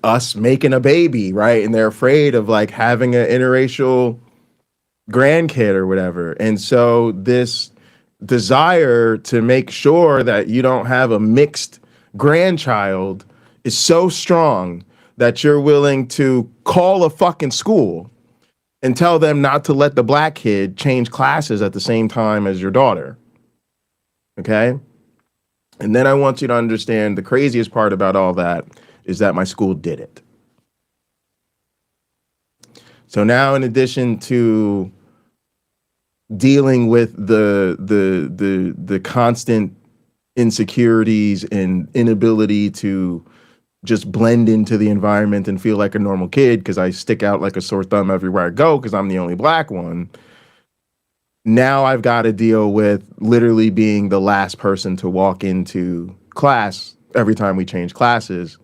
us making a baby, right? And they're afraid of like having an interracial grandkid or whatever. And so this desire to make sure that you don't have a mixed grandchild is so strong that you're willing to call a fucking school and tell them not to let the Black kid change classes at the same time as your daughter. Okay? And then I want you to understand the craziest part about all that is that my school did it. So now, in addition to dealing with the constant insecurities and inability to just blend into the environment and feel like a normal kid because I stick out like a sore thumb everywhere I go because I'm the only Black one, now I've got to deal with literally being the last person to walk into class every time we change classes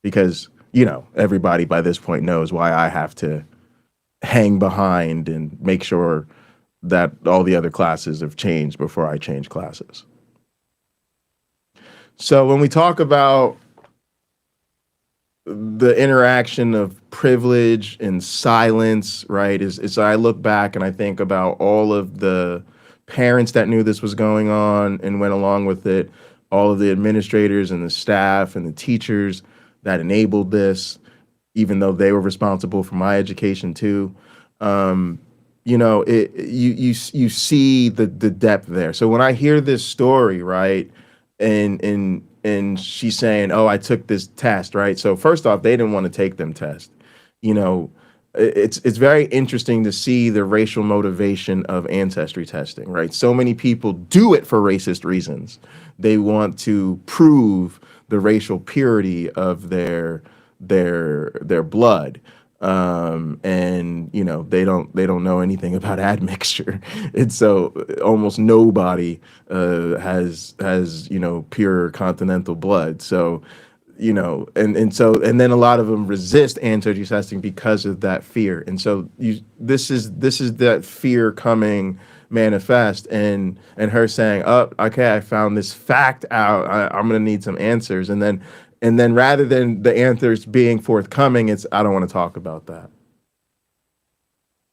because, you know, everybody by this point knows why I have to hang behind and make sure that all the other classes have changed before I change classes. So when we talk about the interaction of privilege and silence, right, is I look back and I think about all of the parents that knew this was going on and went along with it, all of the administrators and the staff and the teachers that enabled this, even though they were responsible for my education too. You you see the depth there. So when I hear this story, right, and she's saying, "Oh, I took this test," right? So first off, they didn't want to take them test. You know, it's very interesting to see the racial motivation of ancestry testing, right? So many people do it for racist reasons. They want to prove the racial purity of their blood. And they don't know anything about admixture, and so almost nobody has pure continental blood. So and then a lot of them resist ancestry testing because of that fear. And so this is that fear coming manifest, and her saying, "Oh, okay, I found this fact out. I'm gonna need some answers," and then rather than the answers being forthcoming, it's, "I don't want to talk about that."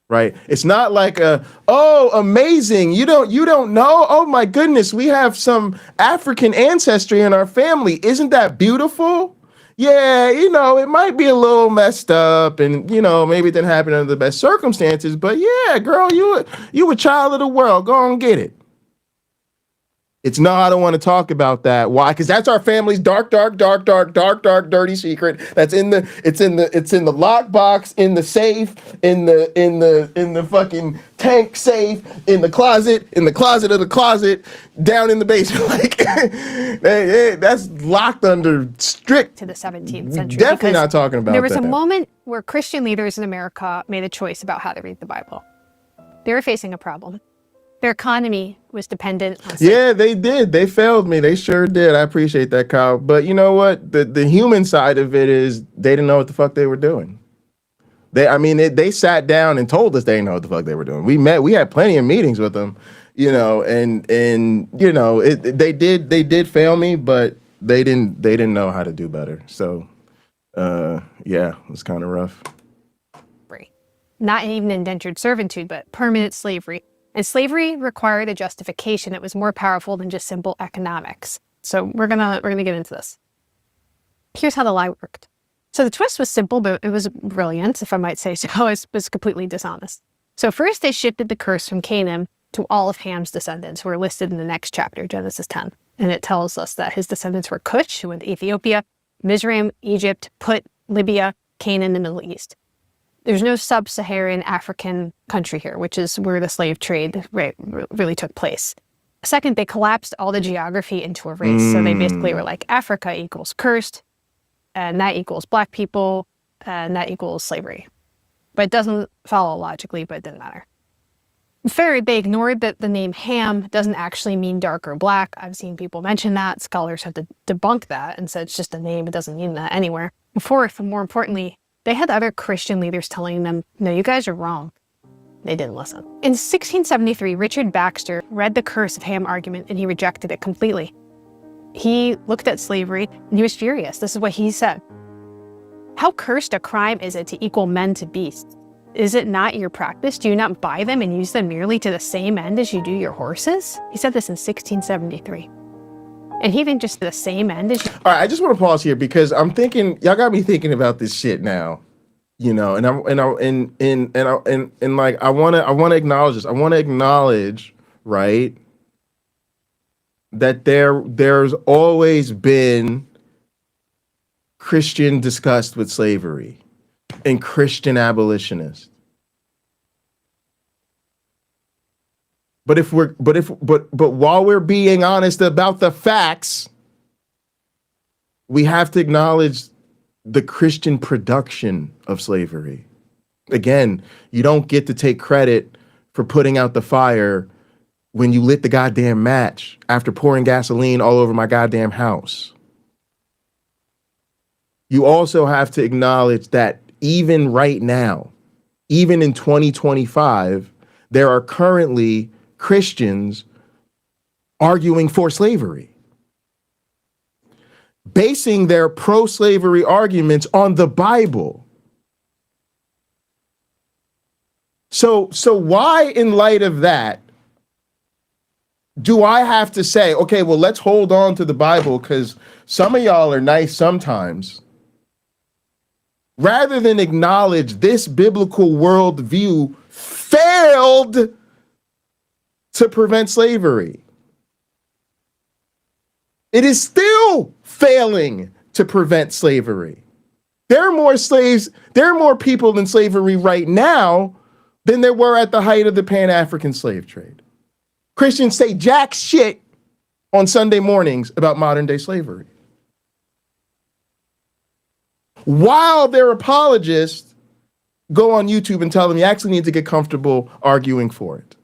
Right? It's not like "Oh, amazing. You don't know? Oh my goodness, we have some African ancestry in our family. Isn't that beautiful? Yeah, it might be a little messed up, and maybe it didn't happen under the best circumstances, but yeah, girl, you a child of the world. Go on, get it." It's no, I don't want to talk about that. Why? Because that's our family's dark, dirty secret. It's in the lockbox, in the safe, in the fucking tank safe, in the closet of the closet, down in the basement. Like that's locked under strict. To the 17th century. Definitely not talking about that. There was a moment where Christian leaders in America made a choice about how to read the Bible. They were facing a problem. Their economy was dependent on Yeah, they did. They failed me. They sure did. I appreciate that, Kyle. But you know what? The human side of it is they didn't know what the fuck they were doing. They sat down and told us they didn't know what the fuck they were doing. We had plenty of meetings with them, and they did fail me, but they didn't know how to do better. So yeah, it was kind of rough. Not even indentured servitude, but permanent slavery. And slavery required a justification that was more powerful than just simple economics. So we're gonna get into this. Here's how the lie worked. So the twist was simple, but it was brilliant, if I might say so. It was completely dishonest. So first they shifted the curse from Canaan to all of Ham's descendants, who are listed in the next chapter, Genesis 10. And it tells us that his descendants were Cush, who went to Ethiopia, Mizraim, Egypt, Put, Libya, Canaan, and the Middle East. There's no sub-Saharan African country here, which is where the slave trade really took place. Second, they collapsed all the geography into a race. So they basically were like, Africa equals cursed, and that equals black people, and that equals slavery. But it doesn't follow logically, but it didn't matter. Third, they ignored that the name Ham doesn't actually mean dark or black. I've seen people mention that. Scholars have to debunk that and said it's just a name. It doesn't mean that anywhere. Fourth, and more importantly, they had other Christian leaders telling them, no, you guys are wrong. They didn't listen. In 1673, Richard Baxter read the curse of Ham argument and he rejected it completely. He looked at slavery and he was furious. This is what he said. How cursed a crime is it to equal men to beasts? Is it not your practice? Do you not buy them and use them merely to the same end as you do your horses? He said this in 1673. And he didn't just the same end as you. All right, I just want to pause here because I'm thinking, y'all got me thinking about this shit now, and I want to acknowledge this. I want to acknowledge, right, that there's always been Christian disgust with slavery and Christian abolitionists. But while we're being honest about the facts, we have to acknowledge the Christian production of slavery. Again, you don't get to take credit for putting out the fire when you lit the goddamn match after pouring gasoline all over my goddamn house. You also have to acknowledge that even right now, even in 2025, there are currently Christians arguing for slavery, basing their pro-slavery arguments on the Bible. So why, in light of that, do I have to say, okay, well, let's hold on to the Bible because some of y'all are nice sometimes, rather than acknowledge this biblical worldview failed to prevent slavery. It is still failing to prevent slavery. There are more slaves, there are more people in slavery right now than there were at the height of the Pan-African slave trade. Christians say jack shit on Sunday mornings about modern day slavery, while their apologists go on YouTube and tell them you actually need to get comfortable arguing for it.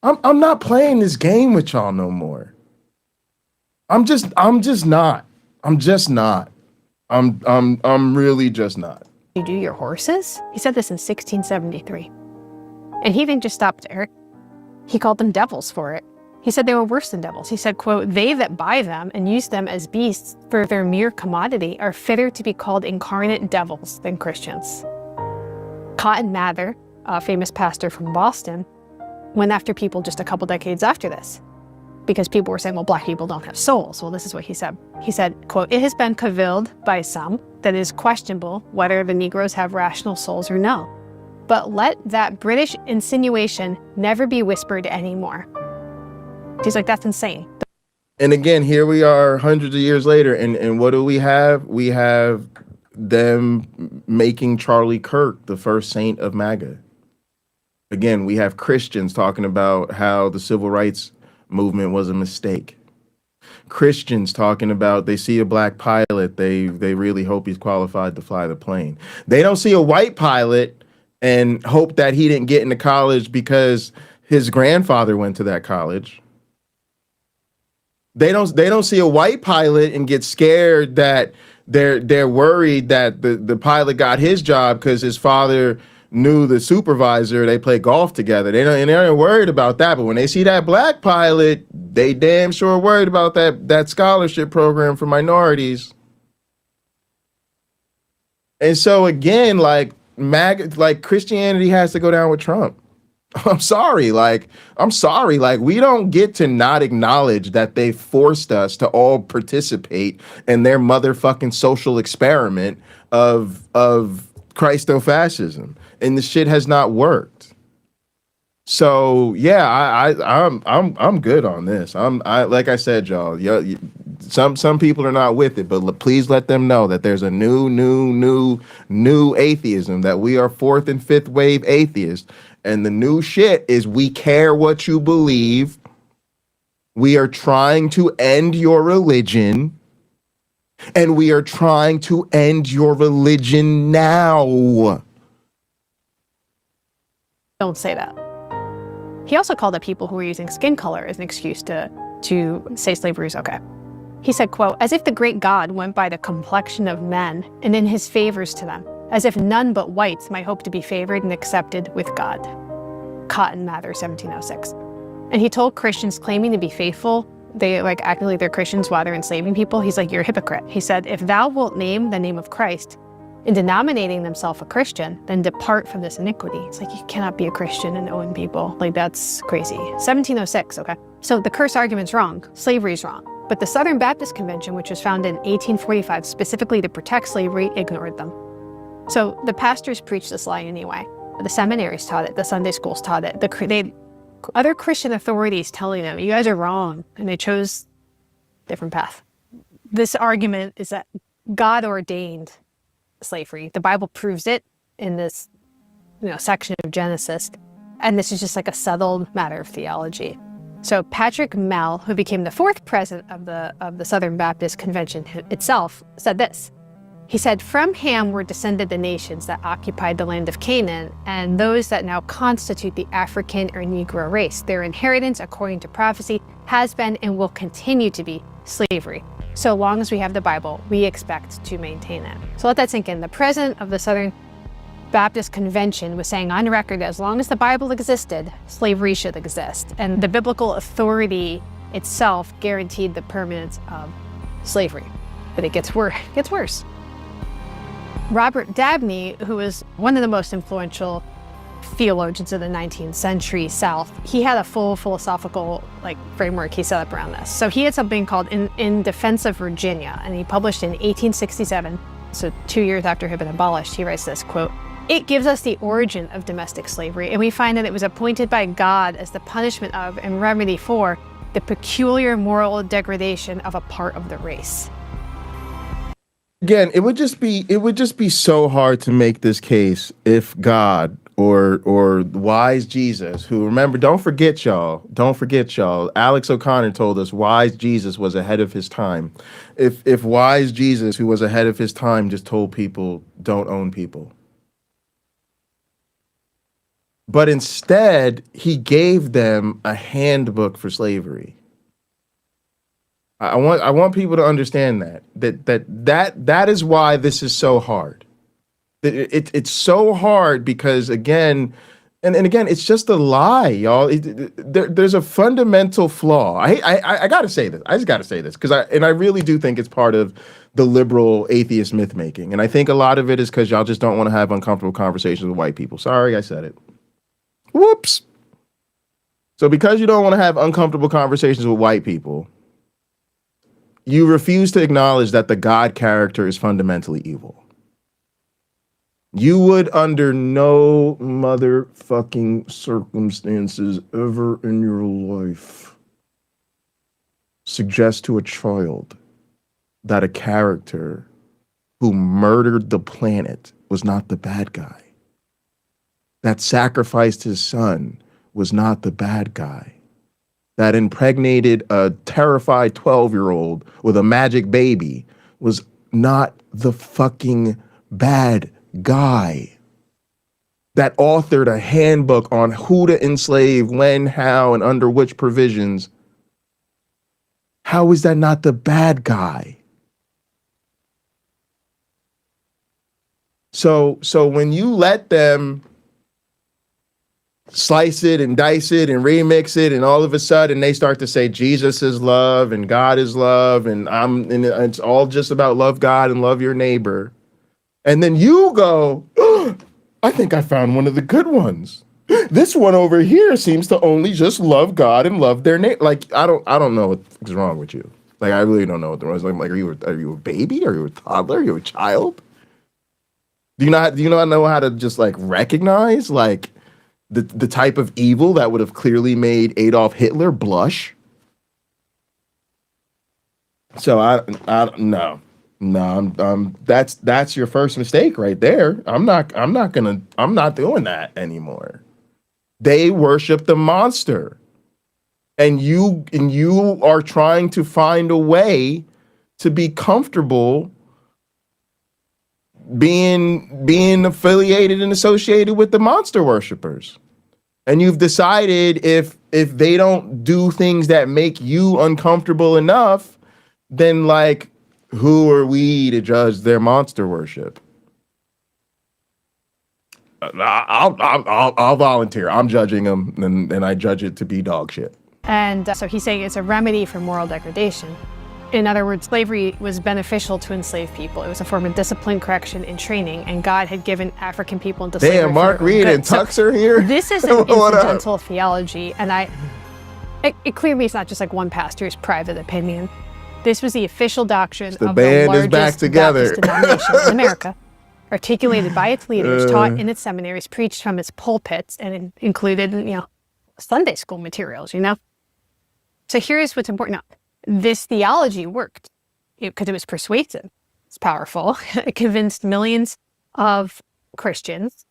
I'm not playing this game with y'all no more. I'm just not. I'm really just not. You do your horses? He said this in 1673. And he didn't just stop there. He called them devils for it. He said they were worse than devils. He said, quote, "They that buy them and use them as beasts for their mere commodity are fitter to be called incarnate devils than Christians." Cotton Mather, a famous pastor from Boston, went after people just a couple decades after this, because people were saying, well, black people don't have souls. Well, this is what he said. He said, quote, "It has been cavilled by some that it is questionable whether the Negroes have rational souls or no. But let that British insinuation never be whispered anymore." He's like, that's insane. And again, here we are hundreds of years later, and what do we have? We have them making Charlie Kirk the first saint of MAGA. Again, we have Christians talking about how the civil rights movement was a mistake. Christians talking about they see a black pilot, they really hope he's qualified to fly the plane. They don't see a white pilot and hope that he didn't get into college because his grandfather went to that college. They don't see a white pilot and get scared that they're worried that the pilot got his job because his father knew the supervisor. They play golf together. They're worried about that. But when they see that black pilot, they damn sure worried about that scholarship program for minorities. And so again, like Christianity has to go down with Trump. I'm sorry. We don't get to not acknowledge that they forced us to all participate in their motherfucking social experiment of Christofascism, and the shit has not worked. So yeah, I'm good on this. Like I said, y'all. Some people are not with it, but please let them know that there's a new atheism, that we are fourth and fifth wave atheists. And the new shit is we care what you believe. We are trying to end your religion. And we are trying to end your religion now. Don't say that. He also called up people who were using skin color as an excuse to say slavery is okay. He said, quote, "As if the great God went by the complexion of men and in his favors to them, as if none but whites might hope to be favored and accepted with God." Cotton Mather, 1706. And he told Christians claiming to be faithful, they like acting like they're Christians while they're enslaving people. He's like, you're a hypocrite. He said, "If thou wilt name the name of Christ in denominating themselves a Christian, then depart from this iniquity." It's like, you cannot be a Christian and own people. Like, that's crazy. 1706, okay? So the curse argument's wrong. Slavery's wrong. But the Southern Baptist Convention, which was founded in 1845 specifically to protect slavery, ignored them. So the pastors preached this lie anyway. The seminaries taught it. The Sunday schools taught it. Other Christian authorities telling them, you guys are wrong, and they chose a different path. This argument is that God ordained slavery. The Bible proves it in this section of Genesis, and this is just like a settled matter of theology. So Patrick Mell, who became the fourth president of the Southern Baptist Convention itself, said this. He said, "From Ham were descended the nations that occupied the land of Canaan, and those that now constitute the African or Negro race. Their inheritance, according to prophecy, has been and will continue to be slavery. So long as we have the Bible, we expect to maintain it." So let that sink in. The president of the Southern Baptist Convention was saying on record that as long as the Bible existed, slavery should exist. And the biblical authority itself guaranteed the permanence of slavery. But it gets worse. Robert Dabney, who was one of the most influential theologians of the 19th century South, he had a full philosophical framework he set up around this. So he had something called In Defense of Virginia, and he published in 1867, so 2 years after it had been abolished. He writes this, quote, It gives us the origin of domestic slavery, and we find that it was appointed by God as the punishment of and remedy for the peculiar moral degradation of a part of the race. Again, it would just be so hard to make this case if God or wise Jesus, who, remember, don't forget y'all, Alex O'Connor told us wise Jesus was ahead of his time. If wise Jesus, who was ahead of his time, just told people don't own people. But instead, he gave them a handbook for slavery. I want people to understand that is why this is so hard. It's so hard because, again, and again, it's just a lie, y'all. There's a fundamental flaw. I gotta say this. I just gotta say this because I really do think it's part of the liberal atheist myth making, and I think a lot of it is because y'all just don't want to have uncomfortable conversations with white people. Sorry, I said it. Whoops. So because you don't want to have uncomfortable conversations with white people, you refuse to acknowledge that the God character is fundamentally evil. You would, under no motherfucking circumstances ever in your life, suggest to a child that a character who murdered the planet was not the bad guy. That sacrificed his son was not the bad guy. That impregnated a terrified 12-year-old with a magic baby was not the fucking bad guy. That authored a handbook on who to enslave, when, how, and under which provisions. How is that not the bad guy? So when you let them slice it and dice it and remix it, and all of a sudden they start to say Jesus is love and God is love, and it's all just about love God and love your neighbor. And then you go, oh, I think I found one of the good ones. This one over here seems to only just love God and love their neighbor. Like, I don't know what's wrong with you. Like, I really don't know what the wrong is. Like, are you a baby? Are you a toddler? Are you a child? Do you not know how to just like recognize like the type of evil that would have clearly made Adolf Hitler blush? So no, that's your first mistake right there. I'm not doing that anymore. They worship the monster, and you are trying to find a way to be comfortable being affiliated and associated with the monster worshipers. And you've decided if they don't do things that make you uncomfortable enough, then like, who are we to judge their monster worship? I'll volunteer. I'm judging them, and I judge it to be dog shit. And so he's saying it's a remedy for moral degradation. In other words, slavery was beneficial to enslaved people. It was a form of discipline, correction, and training, and God had given African people into slavery. Damn, Mark Reed and Tux are here. This is an incidental theology, and it clearly is not just like one pastor's private opinion. This was the official doctrine of the largest Baptist denomination in America, articulated by its leaders, taught in its seminaries, preached from its pulpits, and it included, Sunday school materials, So here's what's important now. This theology worked because it was persuasive. It's powerful. It convinced millions of Christians,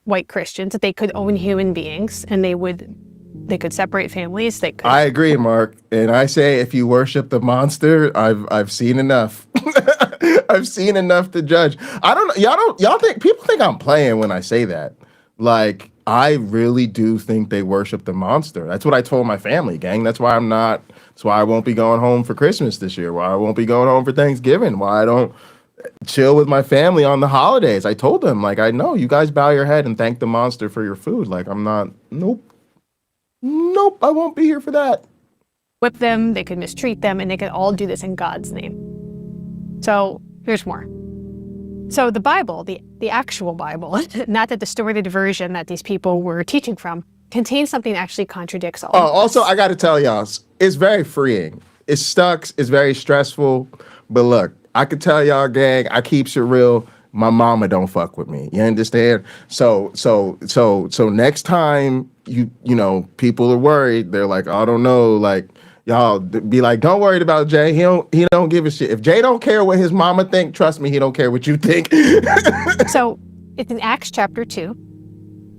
white Christians, that they could own human beings and they could separate families. I agree, Mark. And I say, if you worship the monster, I've seen enough. I've seen enough to judge. I don't know. Y'all think people think I'm playing when I say that. Like, I really do think they worship the monster. That's what I told my family, gang. That's why I won't be going home for Christmas this year. Why I won't be going home for Thanksgiving. Why I don't chill with my family on the holidays. I told them, like, I know you guys bow your head and thank the monster for your food. Like, I'm not, nope, I won't be here for that. Whip them, they could mistreat them, and they could all do this in God's name. So here's more. So the Bible, the actual Bible, not the distorted version that these people were teaching from, contains something that actually contradicts all of this. Also, I got to tell y'all, it's very freeing. It sucks. It's very stressful. But look, I could tell y'all, gang, I keeps it real. my mama don't fuck with me. You understand? So next time you know people are worried, they're like, I don't know, like y'all be like, don't worry about Jay. He don't give a shit. If Jay don't care what his mama think, trust me, he don't care what you think. So it's in Acts chapter 2,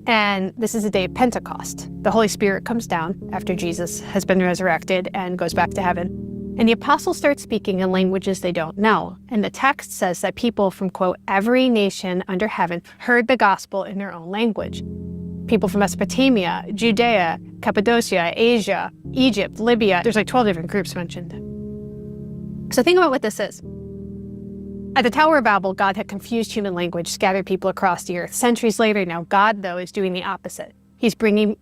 and this is the day of Pentecost. The Holy Spirit comes down after Jesus has been resurrected and goes back to heaven. And the apostles start speaking in languages they don't know. And the text says that people from, quote, every nation under heaven heard the gospel in their own language. People from Mesopotamia, Judea, Cappadocia, Asia, Egypt, Libya. There's like 12 different groups mentioned. So think about what this is. At the Tower of Babel, God had confused human language, scattered people across the earth. Centuries later now, God, though, is doing the opposite. He's bringing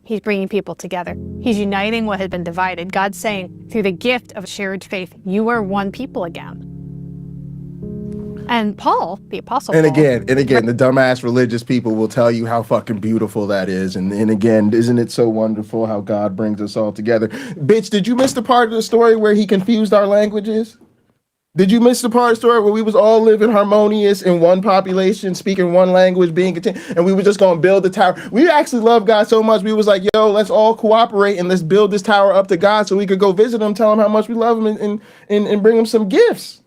people together. He's uniting what had been divided. God's saying, through the gift of shared faith, you are one people again. And Paul, the apostle And Paul, again, the dumbass religious people will tell you how fucking beautiful that is. And again, isn't it so wonderful how God brings us all together? Bitch, did you miss the part of the story where he confused our languages? Did you miss the part of the story where we was all living harmonious in one population, speaking one language, being content, and we were just going to build the tower? We actually love God so much, we was like, yo, let's all cooperate and let's build this tower up to God so we could go visit him, tell him how much we love him, and bring him some gifts.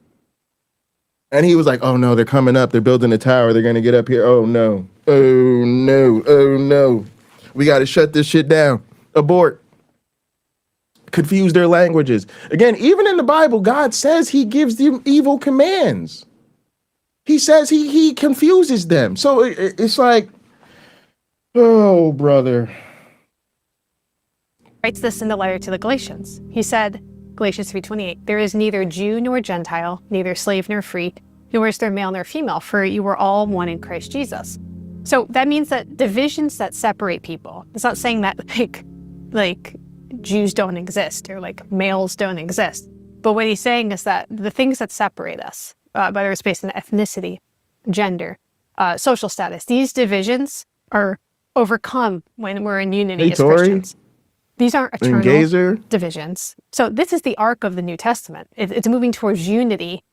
And he was like, oh no, they're coming up. They're building a tower. They're going to get up here. Oh no. Oh no. Oh no. We got to shut this shit down. Abort. Confuse their languages. Again, even in the Bible, God says he gives them evil commands. He says he confuses them. So it's like, oh, brother. writes this in the letter to the Galatians. He said, Galatians 3:28, there is neither Jew nor Gentile, neither slave nor free, nor is there male nor female, for you are all one in Christ Jesus. So that means that divisions that separate people, it's not saying that like Jews don't exist or like males don't exist. But what he's saying is that the things that separate us, whether it's based on ethnicity, gender, social status, these divisions are overcome when we're in unity as Christians. These aren't eternal divisions. So this is the arc of the New Testament. It's moving towards unity,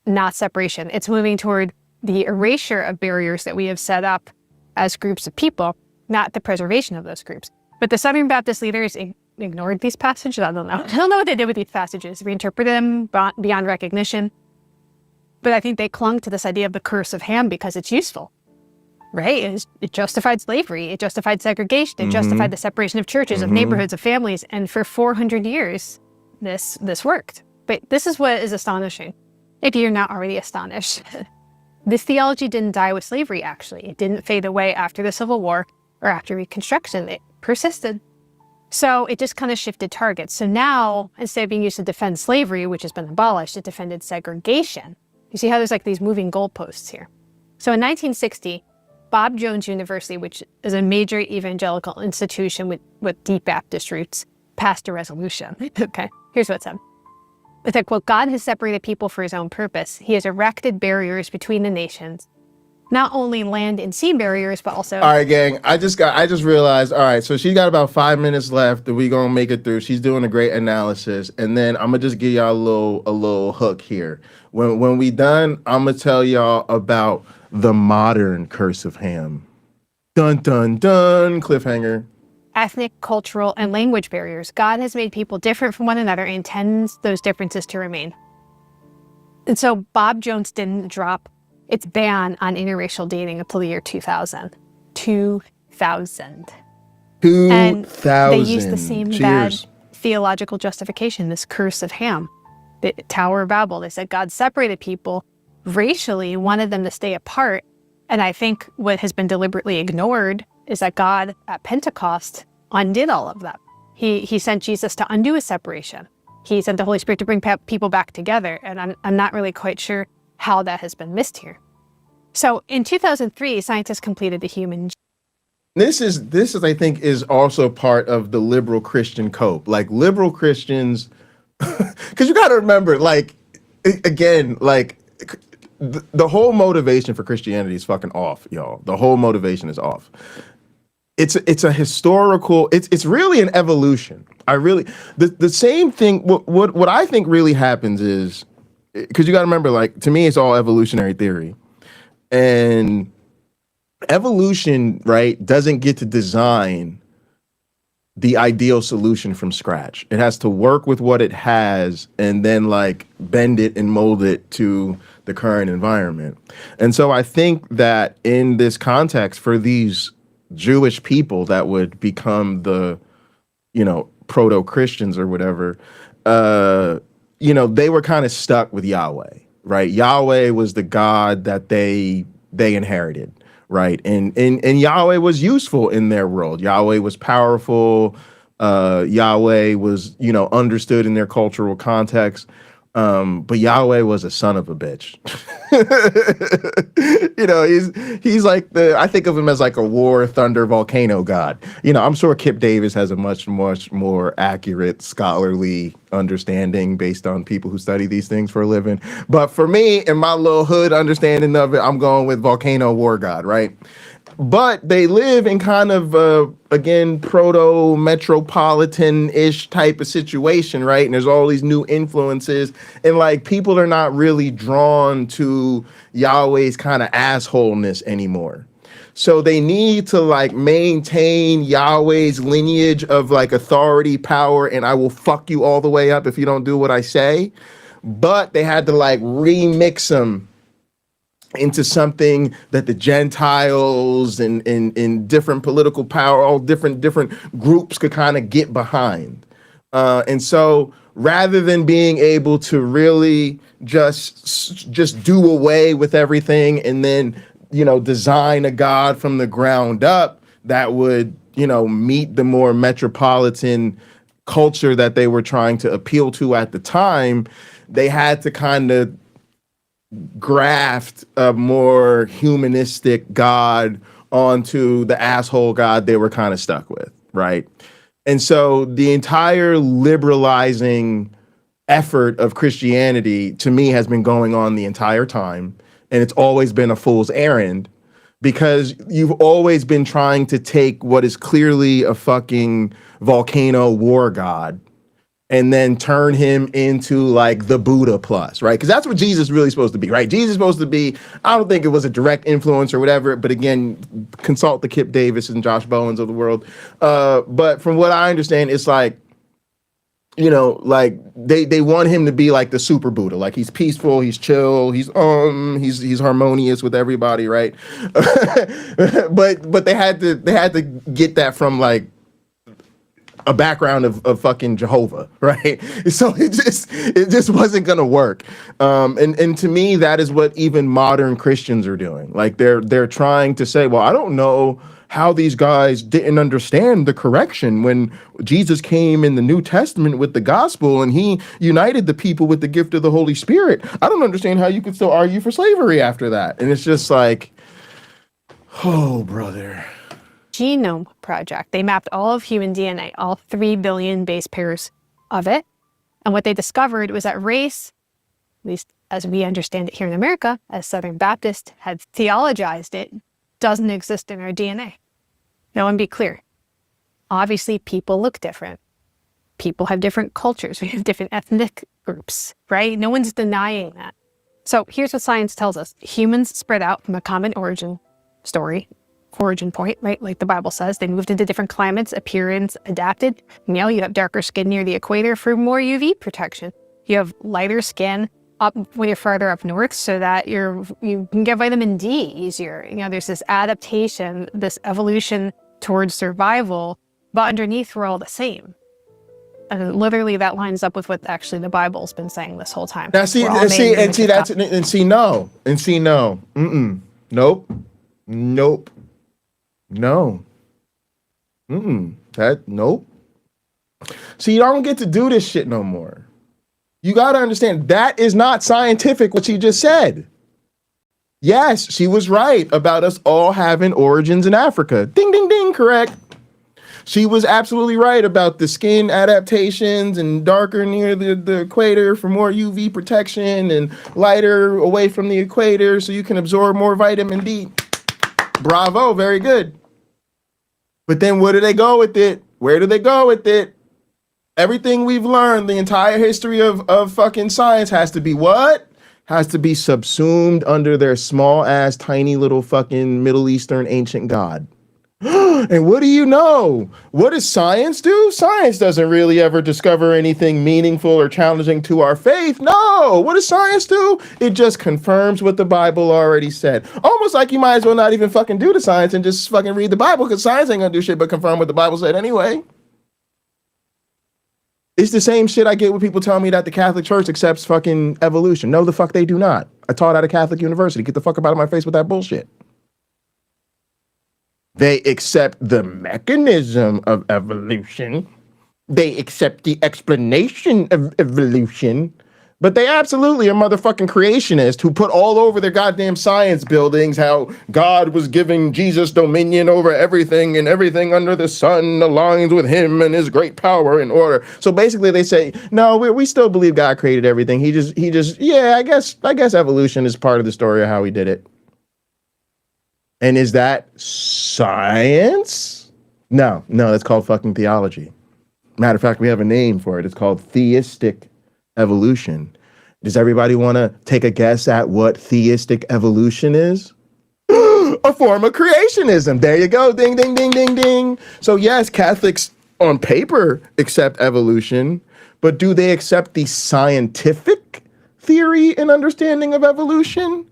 not separation. It's moving toward the erasure of barriers that we have set up as groups of people, not the preservation of those groups. But the Southern Baptist leaders ignored these passages. I don't know what they did with these passages. Reinterpreted them beyond recognition. But I think they clung to this idea of the curse of Ham because it's useful, right? It justified slavery. It justified segregation. It justified the separation of churches, of neighborhoods, of families. And for 400 years, this worked. But this is what is astonishing, if you're not already astonished. This theology didn't die with slavery, actually. It didn't fade away after the Civil War or after Reconstruction. It persisted. So it just kind of shifted targets. So now, instead of being used to defend slavery, which has been abolished, it defended segregation. You see how there's like these moving goalposts here. So in 1960, Bob Jones University, which is a major evangelical institution with deep Baptist roots, passed a resolution. Okay, here's what it said. It's like, quote, God has separated people for his own purpose. He has erected barriers between the nations. Not only land and sea barriers, but also... All right, gang, I just realized, all right, so she got about 5 minutes left and we gonna make it through. She's doing a great analysis. And then I'm gonna just give y'all a little hook here. When we done, I'm gonna tell y'all about the modern curse of Ham. Dun, dun, dun, cliffhanger. Ethnic, cultural, and language barriers. God has made people different from one another and intends those differences to remain. And so Bob Jones didn't drop its ban on interracial dating until the year 2000. 2000. And they used the same bad theological justification, this curse of Ham, the Tower of Babel. They said God separated people racially, wanted them to stay apart. And I think what has been deliberately ignored is that God at Pentecost undid all of that. He sent Jesus to undo a separation. He sent the Holy Spirit to bring people back together. And I'm not really quite sure how that has been missed here. So in 2003, scientists completed the human. This is I think is also part of the liberal Christian cope. Like liberal Christians, because you got to remember, like again, like the whole motivation for Christianity is fucking off, y'all. The whole motivation is off. It's a historical. It's really an evolution. The same thing. What I think really happens is, because you got to remember, like to me, it's all evolutionary theory. And evolution, right, doesn't get to design the ideal solution from scratch. It has to work with what it has and then like bend it and mold it to the current environment. And so I think that in this context for these Jewish people that would become the, proto-Christians or whatever, they were kind of stuck with Yahweh, right? Yahweh was the God that they inherited. Right. And Yahweh was useful in their world. Yahweh was powerful. Yahweh was, understood in their cultural context. But Yahweh was a son of a bitch. He's like I think of him as like a war, thunder, volcano god. I'm sure Kip Davis has a much more accurate scholarly understanding based on people who study these things for a living. But for me, in my little hood understanding of it, I'm going with volcano war god, right? But they live in kind of, again, proto-metropolitan-ish type of situation, right? And there's all these new influences. And, like, people are not really drawn to Yahweh's kind of assholeness anymore. So they need to, like, maintain Yahweh's lineage of, like, authority, power, and I will fuck you all the way up if you don't do what I say. But they had to, like, remix them into something that the Gentiles and different political power, all different groups could kind of get behind. And so rather than being able to really just do away with everything and then, design a God from the ground up that would, meet the more metropolitan culture that they were trying to appeal to at the time, they had to kind of graft a more humanistic God onto the asshole God they were kind of stuck with, right? And so the entire liberalizing effort of Christianity, to me, has been going on the entire time, and it's always been a fool's errand because you've always been trying to take what is clearly a fucking volcano war god and then turn him into like the Buddha plus, right? Because that's what Jesus is really supposed to be, right? Jesus is supposed to be, I don't think it was a direct influence or whatever, but again, consult the Kip Davis and Josh Bowens of the world. But from what I understand, it's like, like they want him to be like the super Buddha, like he's peaceful, he's chill, he's harmonious with everybody, right? but they had to get that from like a background of fucking Jehovah, right? So it just wasn't gonna work. And to me, that is what even modern Christians are doing. Like they're trying to say, well, I don't know how these guys didn't understand the correction when Jesus came in the New Testament with the gospel and he united the people with the gift of the Holy Spirit. I don't understand how you could still argue for slavery after that. And it's just like, oh, brother. Genome Project. They mapped all of human DNA, all 3 billion base pairs of it. And what they discovered was that race, at least as we understand it here in America, as Southern Baptists had theologized it, doesn't exist in our DNA. Now, and be clear. Obviously, people look different. People have different cultures. We have different ethnic groups, right? No one's denying that. So here's what science tells us. Humans spread out from a common origin point, right? Like the Bible says, they moved into different climates, appearance adapted. You have darker skin near the equator for more UV protection. You have lighter skin up when you're farther up north so that you can get vitamin D easier. There's this adaptation, this evolution towards survival, but underneath we're all the same. And literally that lines up with what actually the Bible's been saying this whole time. Now no. Nope. No. Nope. See, you don't get to do this shit no more. You got to understand, that is not scientific, what she just said. Yes, she was right about us all having origins in Africa. Ding, ding, ding, correct. She was absolutely right about the skin adaptations and darker near the equator for more UV protection and lighter away from the equator so you can absorb more vitamin D. Bravo, very good. But then where do they go with it? Where do they go with it? Everything we've learned, the entire history of fucking science has to be what? has to be subsumed under their small ass, tiny little fucking Middle Eastern ancient god. And what do you know? What does science do? Science doesn't really ever discover anything meaningful or challenging to our faith. No. What does science do? It just confirms what the Bible already said. Almost like you might as well not even fucking do the science and just fucking read the Bible, because science ain't gonna do shit but confirm what the Bible said anyway. It's the same shit I get when people tell me that the Catholic Church accepts fucking evolution. No, the fuck they do not. I taught at a Catholic university. Get the fuck up out of my face with that bullshit. They accept the mechanism of evolution. They accept the explanation of evolution. But they absolutely are motherfucking creationists who put all over their goddamn science buildings how God was giving Jesus dominion over everything, and everything under the sun aligns with him and his great power and order. So basically they say, no, we still believe God created everything. He just, yeah, I guess evolution is part of the story of how he did it. And is that science? No, that's called fucking theology. Matter of fact, we have a name for it. It's called theistic evolution. Does everybody want to take a guess at what theistic evolution is? A form of creationism. There you go. Ding, ding, ding, ding, ding. So yes, Catholics on paper accept evolution, but do they accept the scientific theory and understanding of evolution?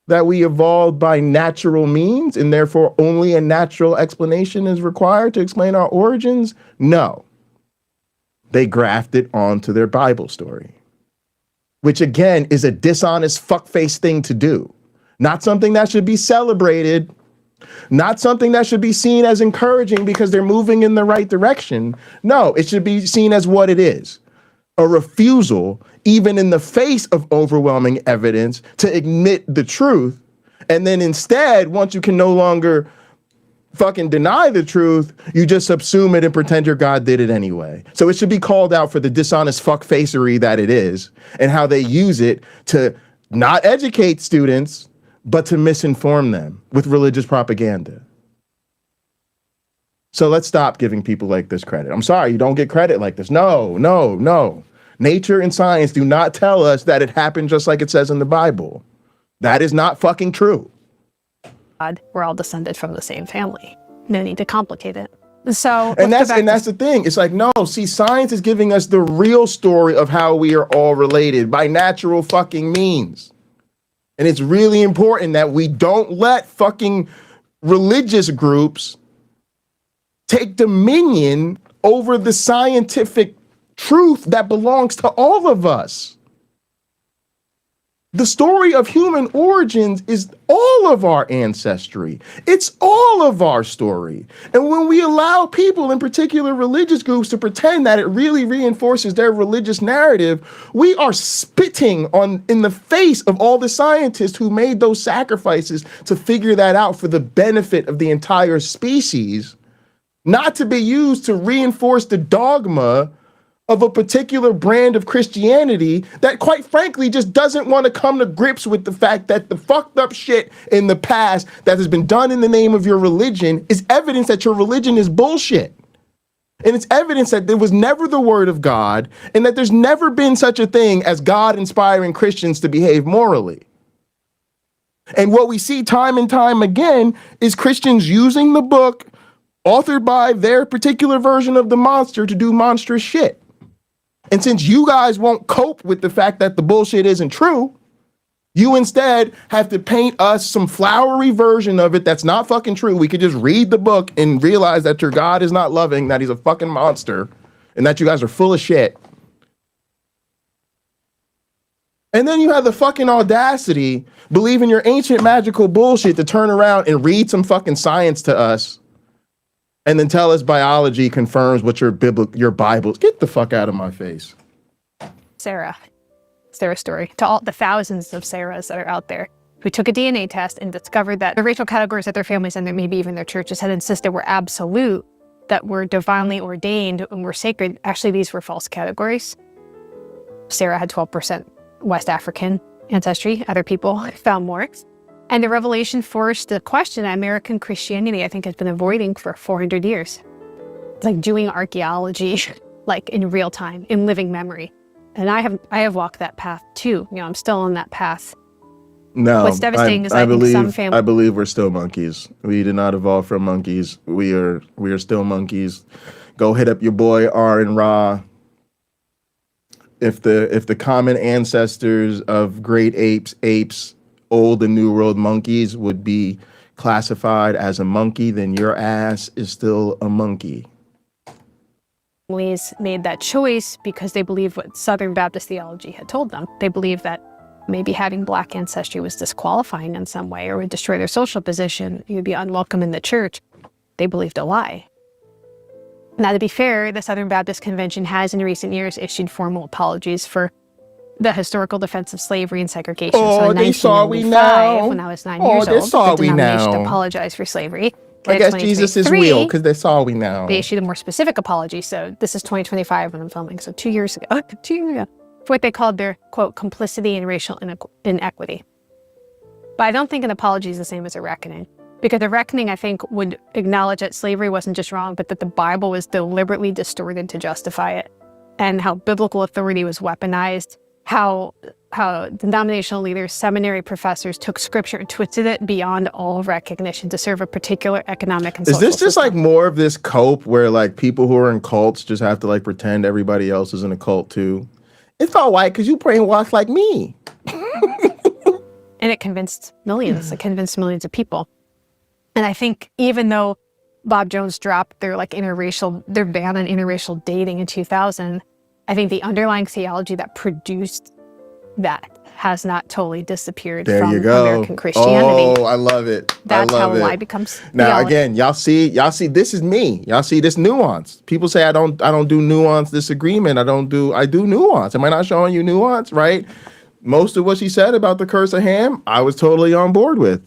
That we evolved by natural means and therefore only a natural explanation is required to explain our origins? No. They graft it onto their Bible story, which again is a dishonest fuckface thing to do. Not something that should be celebrated, not something that should be seen as encouraging because they're moving in the right direction. No, it should be seen as what it is. A refusal, even in the face of overwhelming evidence, to admit the truth. And then instead, once you can no longer fucking deny the truth, you just subsume it and pretend your God did it anyway. So it should be called out for the dishonest fuckfacery that it is, and how they use it to not educate students, but to misinform them with religious propaganda. So let's stop giving people like this credit. I'm sorry, you don't get credit like this. No. Nature and science do not tell us that it happened just like it says in the Bible. That is not fucking true. God, we're all descended from the same family. No need to complicate it. So, and that's the thing. It's like, no, see, science is giving us the real story of how we are all related by natural fucking means. And it's really important that we don't let fucking religious groups take dominion over the scientific truth that belongs to all of us. The story of human origins is all of our ancestry. It's all of our story. And when we allow people, in particular religious groups, to pretend that it really reinforces their religious narrative, we are spitting in the face of all the scientists who made those sacrifices to figure that out for the benefit of the entire species, not to be used to reinforce the dogma of a particular brand of Christianity that, quite frankly, just doesn't want to come to grips with the fact that the fucked up shit in the past that has been done in the name of your religion is evidence that your religion is bullshit. And it's evidence that there was never the word of God, and that there's never been such a thing as God inspiring Christians to behave morally. And what we see time and time again is Christians using the book authored by their particular version of the monster to do monstrous shit. And since you guys won't cope with the fact that the bullshit isn't true, you instead have to paint us some flowery version of it that's not fucking true. We could just read the book and realize that your God is not loving, that he's a fucking monster, and that you guys are full of shit. And then you have the fucking audacity, believing your ancient magical bullshit, to turn around and read some fucking science to us and then tell us biology confirms what your Bibles. Get the fuck out of my face. Sarah story, to all the thousands of Sarahs that are out there who took a DNA test and discovered that the racial categories that their families and maybe even their churches had insisted were absolute, that were divinely ordained and were sacred. Actually, these were false categories. Sarah had 12% West African ancestry. Other people found more. And the revelation forced the question that American Christianity, I think, has been avoiding for 400 years. It's like doing archaeology, like in real time, in living memory. And I have walked that path too. You know, I'm still on that path. No, What's devastating is I think some I believe we're still monkeys. We did not evolve from monkeys. We are still monkeys. Go hit up your boy Aaron Ra. If the common ancestors of great apes, old and new world monkeys would be classified as a monkey, then your ass is still a monkey. families made that choice because they believed what Southern Baptist theology had told them. They believed that maybe having Black ancestry was disqualifying in some way or would destroy their social position. You'd be unwelcome in the church. They believed a lie. Now, to be fair, the Southern Baptist Convention has in recent years issued formal apologies for the historical defense of slavery and segregation. So in they saw we 1995, now. when I was 9 years they old, saw the we denomination now. apologized for slavery. I In guess Jesus is 2023, real because they saw we now. they issued a more specific apology. So this is 2025 when I'm filming. So 2 years ago, 2 years ago, for what they called their, quote, complicity in racial inequity. But I don't think an apology is the same as a reckoning. Because a reckoning, I think, would acknowledge that slavery wasn't just wrong, but that the Bible was deliberately distorted to justify it. And how biblical authority was weaponized. How denominational leaders, seminary professors took scripture and twisted it beyond all recognition to serve a particular economic and Is social this just system. like more of this cope where like people who are in cults just have to like pretend everybody else is in a cult too? It's all white because you brainwashed like me. And it convinced millions. It convinced millions of people. And I think even though Bob Jones dropped their ban on interracial dating in 2000, I think the underlying theology that produced that has not totally disappeared There from you go. American Christianity. Oh, I love it. That's I love how a it. lie becomes Now theology. again, y'all see, this is me. Y'all see this nuance. People say I don't do nuance disagreement. I do nuance. Am I not showing you nuance, right? Most of what she said about the curse of Ham, I was totally on board with.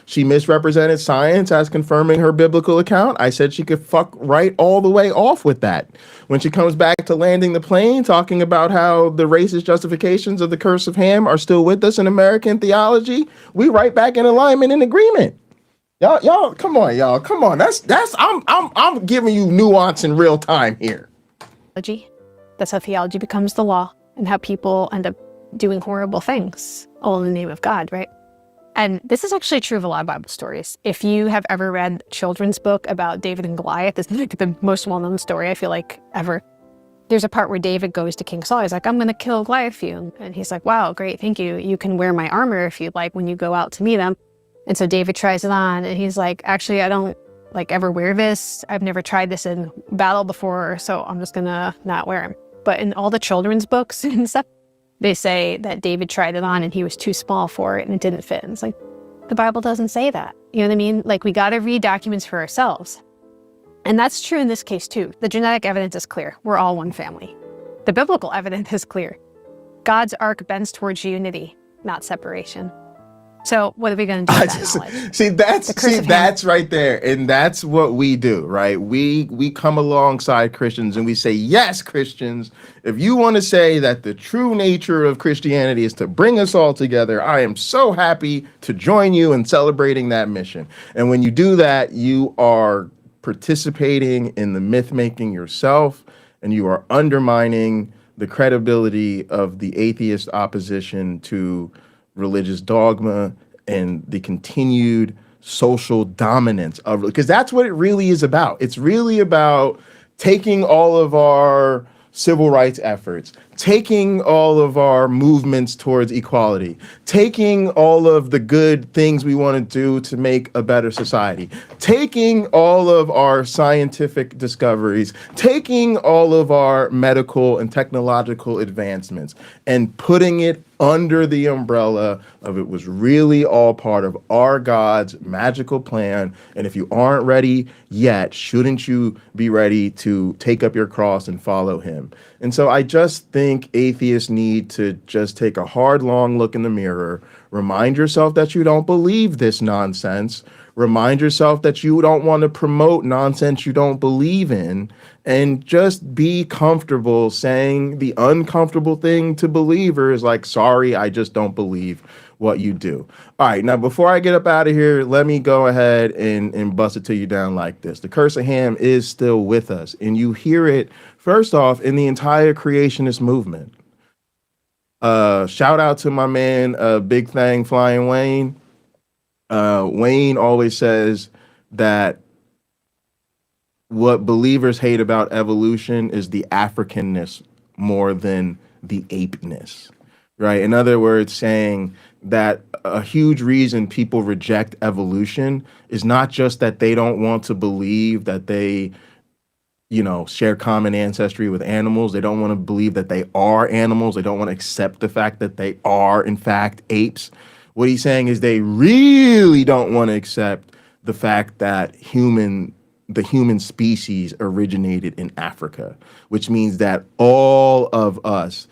She misrepresented science as confirming her biblical account. I said she could fuck right all the way off with that. When she comes back to landing the plane, talking about how the racist justifications of the curse of Ham are still with us in American theology, we right back in alignment and agreement. Y'all, come on, y'all. Come on. I'm giving you nuance in real time here. That's how theology becomes the law and how people end up doing horrible things all in the name of God, right? And this is actually true of a lot of Bible stories. If you have ever read a children's book about David and Goliath, this is like the most well-known story, I feel like, ever. There's a part where David goes to King Saul. He's like, I'm going to kill Goliath for you. And he's like, wow, great, thank you. You can wear my armor if you'd like when you go out to meet him. And so David tries it on, and he's like, actually, I don't ever wear this. I've never tried this in battle before, so I'm just going to not wear him. But in all the children's books and stuff, they say that David tried it on and he was too small for it and it didn't fit. And it's like, the Bible doesn't say that. You know what I mean? Like, we got to read documents for ourselves. And that's true in this case too. The genetic evidence is clear. We're all one family. The biblical evidence is clear. God's arc bends towards unity, not separation. So what are we going to do with that knowledge? That's right there. And that's what we do, right? We come alongside Christians and we say, yes, Christians, if you want to say that the true nature of Christianity is to bring us all together, I am so happy to join you in celebrating that mission. And when you do that, you are participating in the myth making yourself, and you are undermining the credibility of the atheist opposition to religious dogma and the continued social dominance of, because that's what it really is about. It's really about taking all of our civil rights efforts, taking all of our movements towards equality, taking all of the good things we want to do to make a better society, taking all of our scientific discoveries, taking all of our medical and technological advancements, and putting it under the umbrella of it was really all part of our God's magical plan. And if you aren't ready yet, shouldn't you be ready to take up your cross and follow him? And so I just think atheists need to just take a hard, long look in the mirror, remind yourself that you don't believe this nonsense, remind yourself that you don't want to promote nonsense you don't believe in, and just be comfortable saying the uncomfortable thing to believers like, sorry, I just don't believe what you do. All right, now before I get up out of here, let me go ahead and bust it to you down like this. The curse of Ham is still with us, and you hear it, first off, in the entire creationist movement. Shout out to my man, Big Thang Flying Wayne. Wayne always says that what believers hate about evolution is the Africanness more than the apeness, right? In other words, saying that a huge reason people reject evolution is not just that they don't want to believe that they, share common ancestry with animals. They don't want to believe that they are animals. They don't want to accept the fact that they are, in fact, apes. What he's saying is they really don't want to accept the fact that the human species originated in Africa, which means that all of us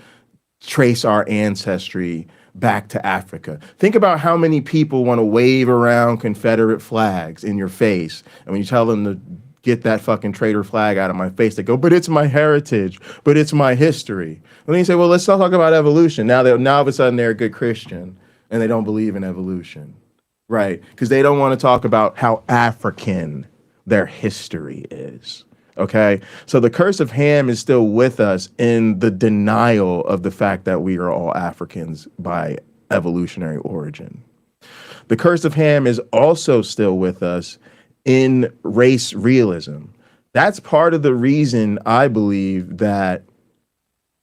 trace our ancestry back to Africa. Think about how many people want to wave around Confederate flags in your face, and when you tell them to get that fucking traitor flag out of my face, they go, but it's my heritage, but it's my history. And then you say, well, let's talk about evolution. Now all of a sudden they're a good Christian and they don't believe in evolution, right? Because they don't want to talk about how African their history is. Okay, so the curse of Ham is still with us in the denial of the fact that we are all Africans by evolutionary origin. The curse of Ham is also still with us in race realism. That's part of the reason I believe that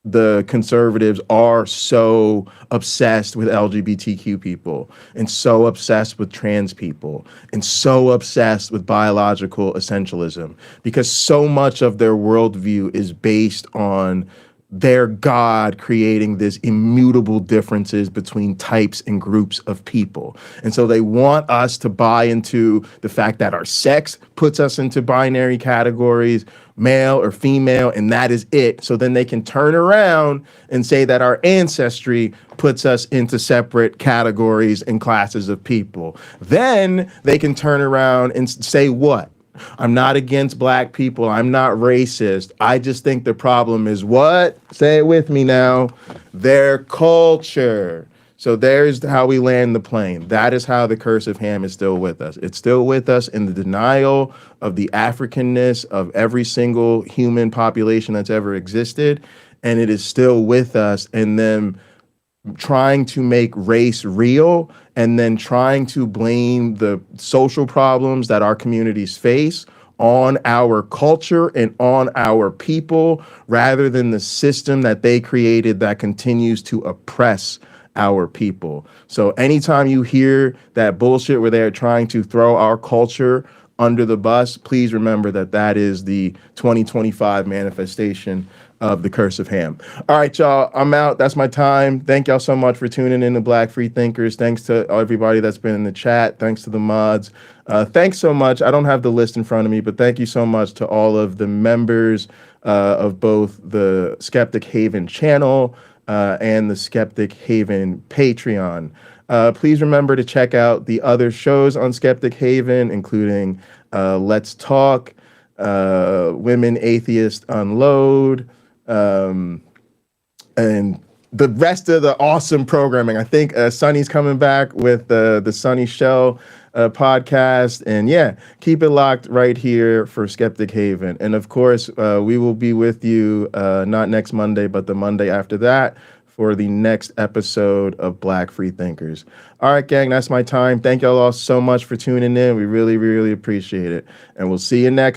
the conservatives are so obsessed with LGBTQ people and so obsessed with trans people and so obsessed with biological essentialism, because so much of their worldview is based on their God creating this immutable differences between types and groups of people. And so they want us to buy into the fact that our sex puts us into binary categories, male or female, and that is it. So then they can turn around and say that our ancestry puts us into separate categories and classes of people. Then they can turn around and say what? I'm not against black people. I'm not racist. I just think the problem is what? Say it with me now. Their culture. So there's how we land the plane. That is how the curse of Ham is still with us. It's still with us in the denial of the Africanness of every single human population that's ever existed. And it is still with us in them trying to make race real and then trying to blame the social problems that our communities face on our culture and on our people, rather than the system that they created that continues to oppress our people. So anytime you hear that bullshit where they're trying to throw our culture under the bus, please remember that that is the 2025 manifestation of the curse of Ham. All right, y'all, I'm out. That's my time. Thank y'all so much for tuning in to Black Free Thinkers. Thanks to everybody that's been in the chat. Thanks to the mods. Thanks so much. I don't have the list in front of me, but thank you so much to all of the members of both the Skeptic Haven channel and the Skeptic Haven Patreon. Please remember to check out the other shows on Skeptic Haven, including Let's Talk, Women Atheist Unload, and the rest of the awesome programming. I think Sunny's coming back with the Sunny Shell podcast. And yeah, keep it locked right here for Skeptic Haven. And of course, we will be with you not next Monday, but the Monday after that for the next episode of Black Free Thinkers. All right, gang, that's my time. Thank y'all all so much for tuning in. We really, really appreciate it. And we'll see you next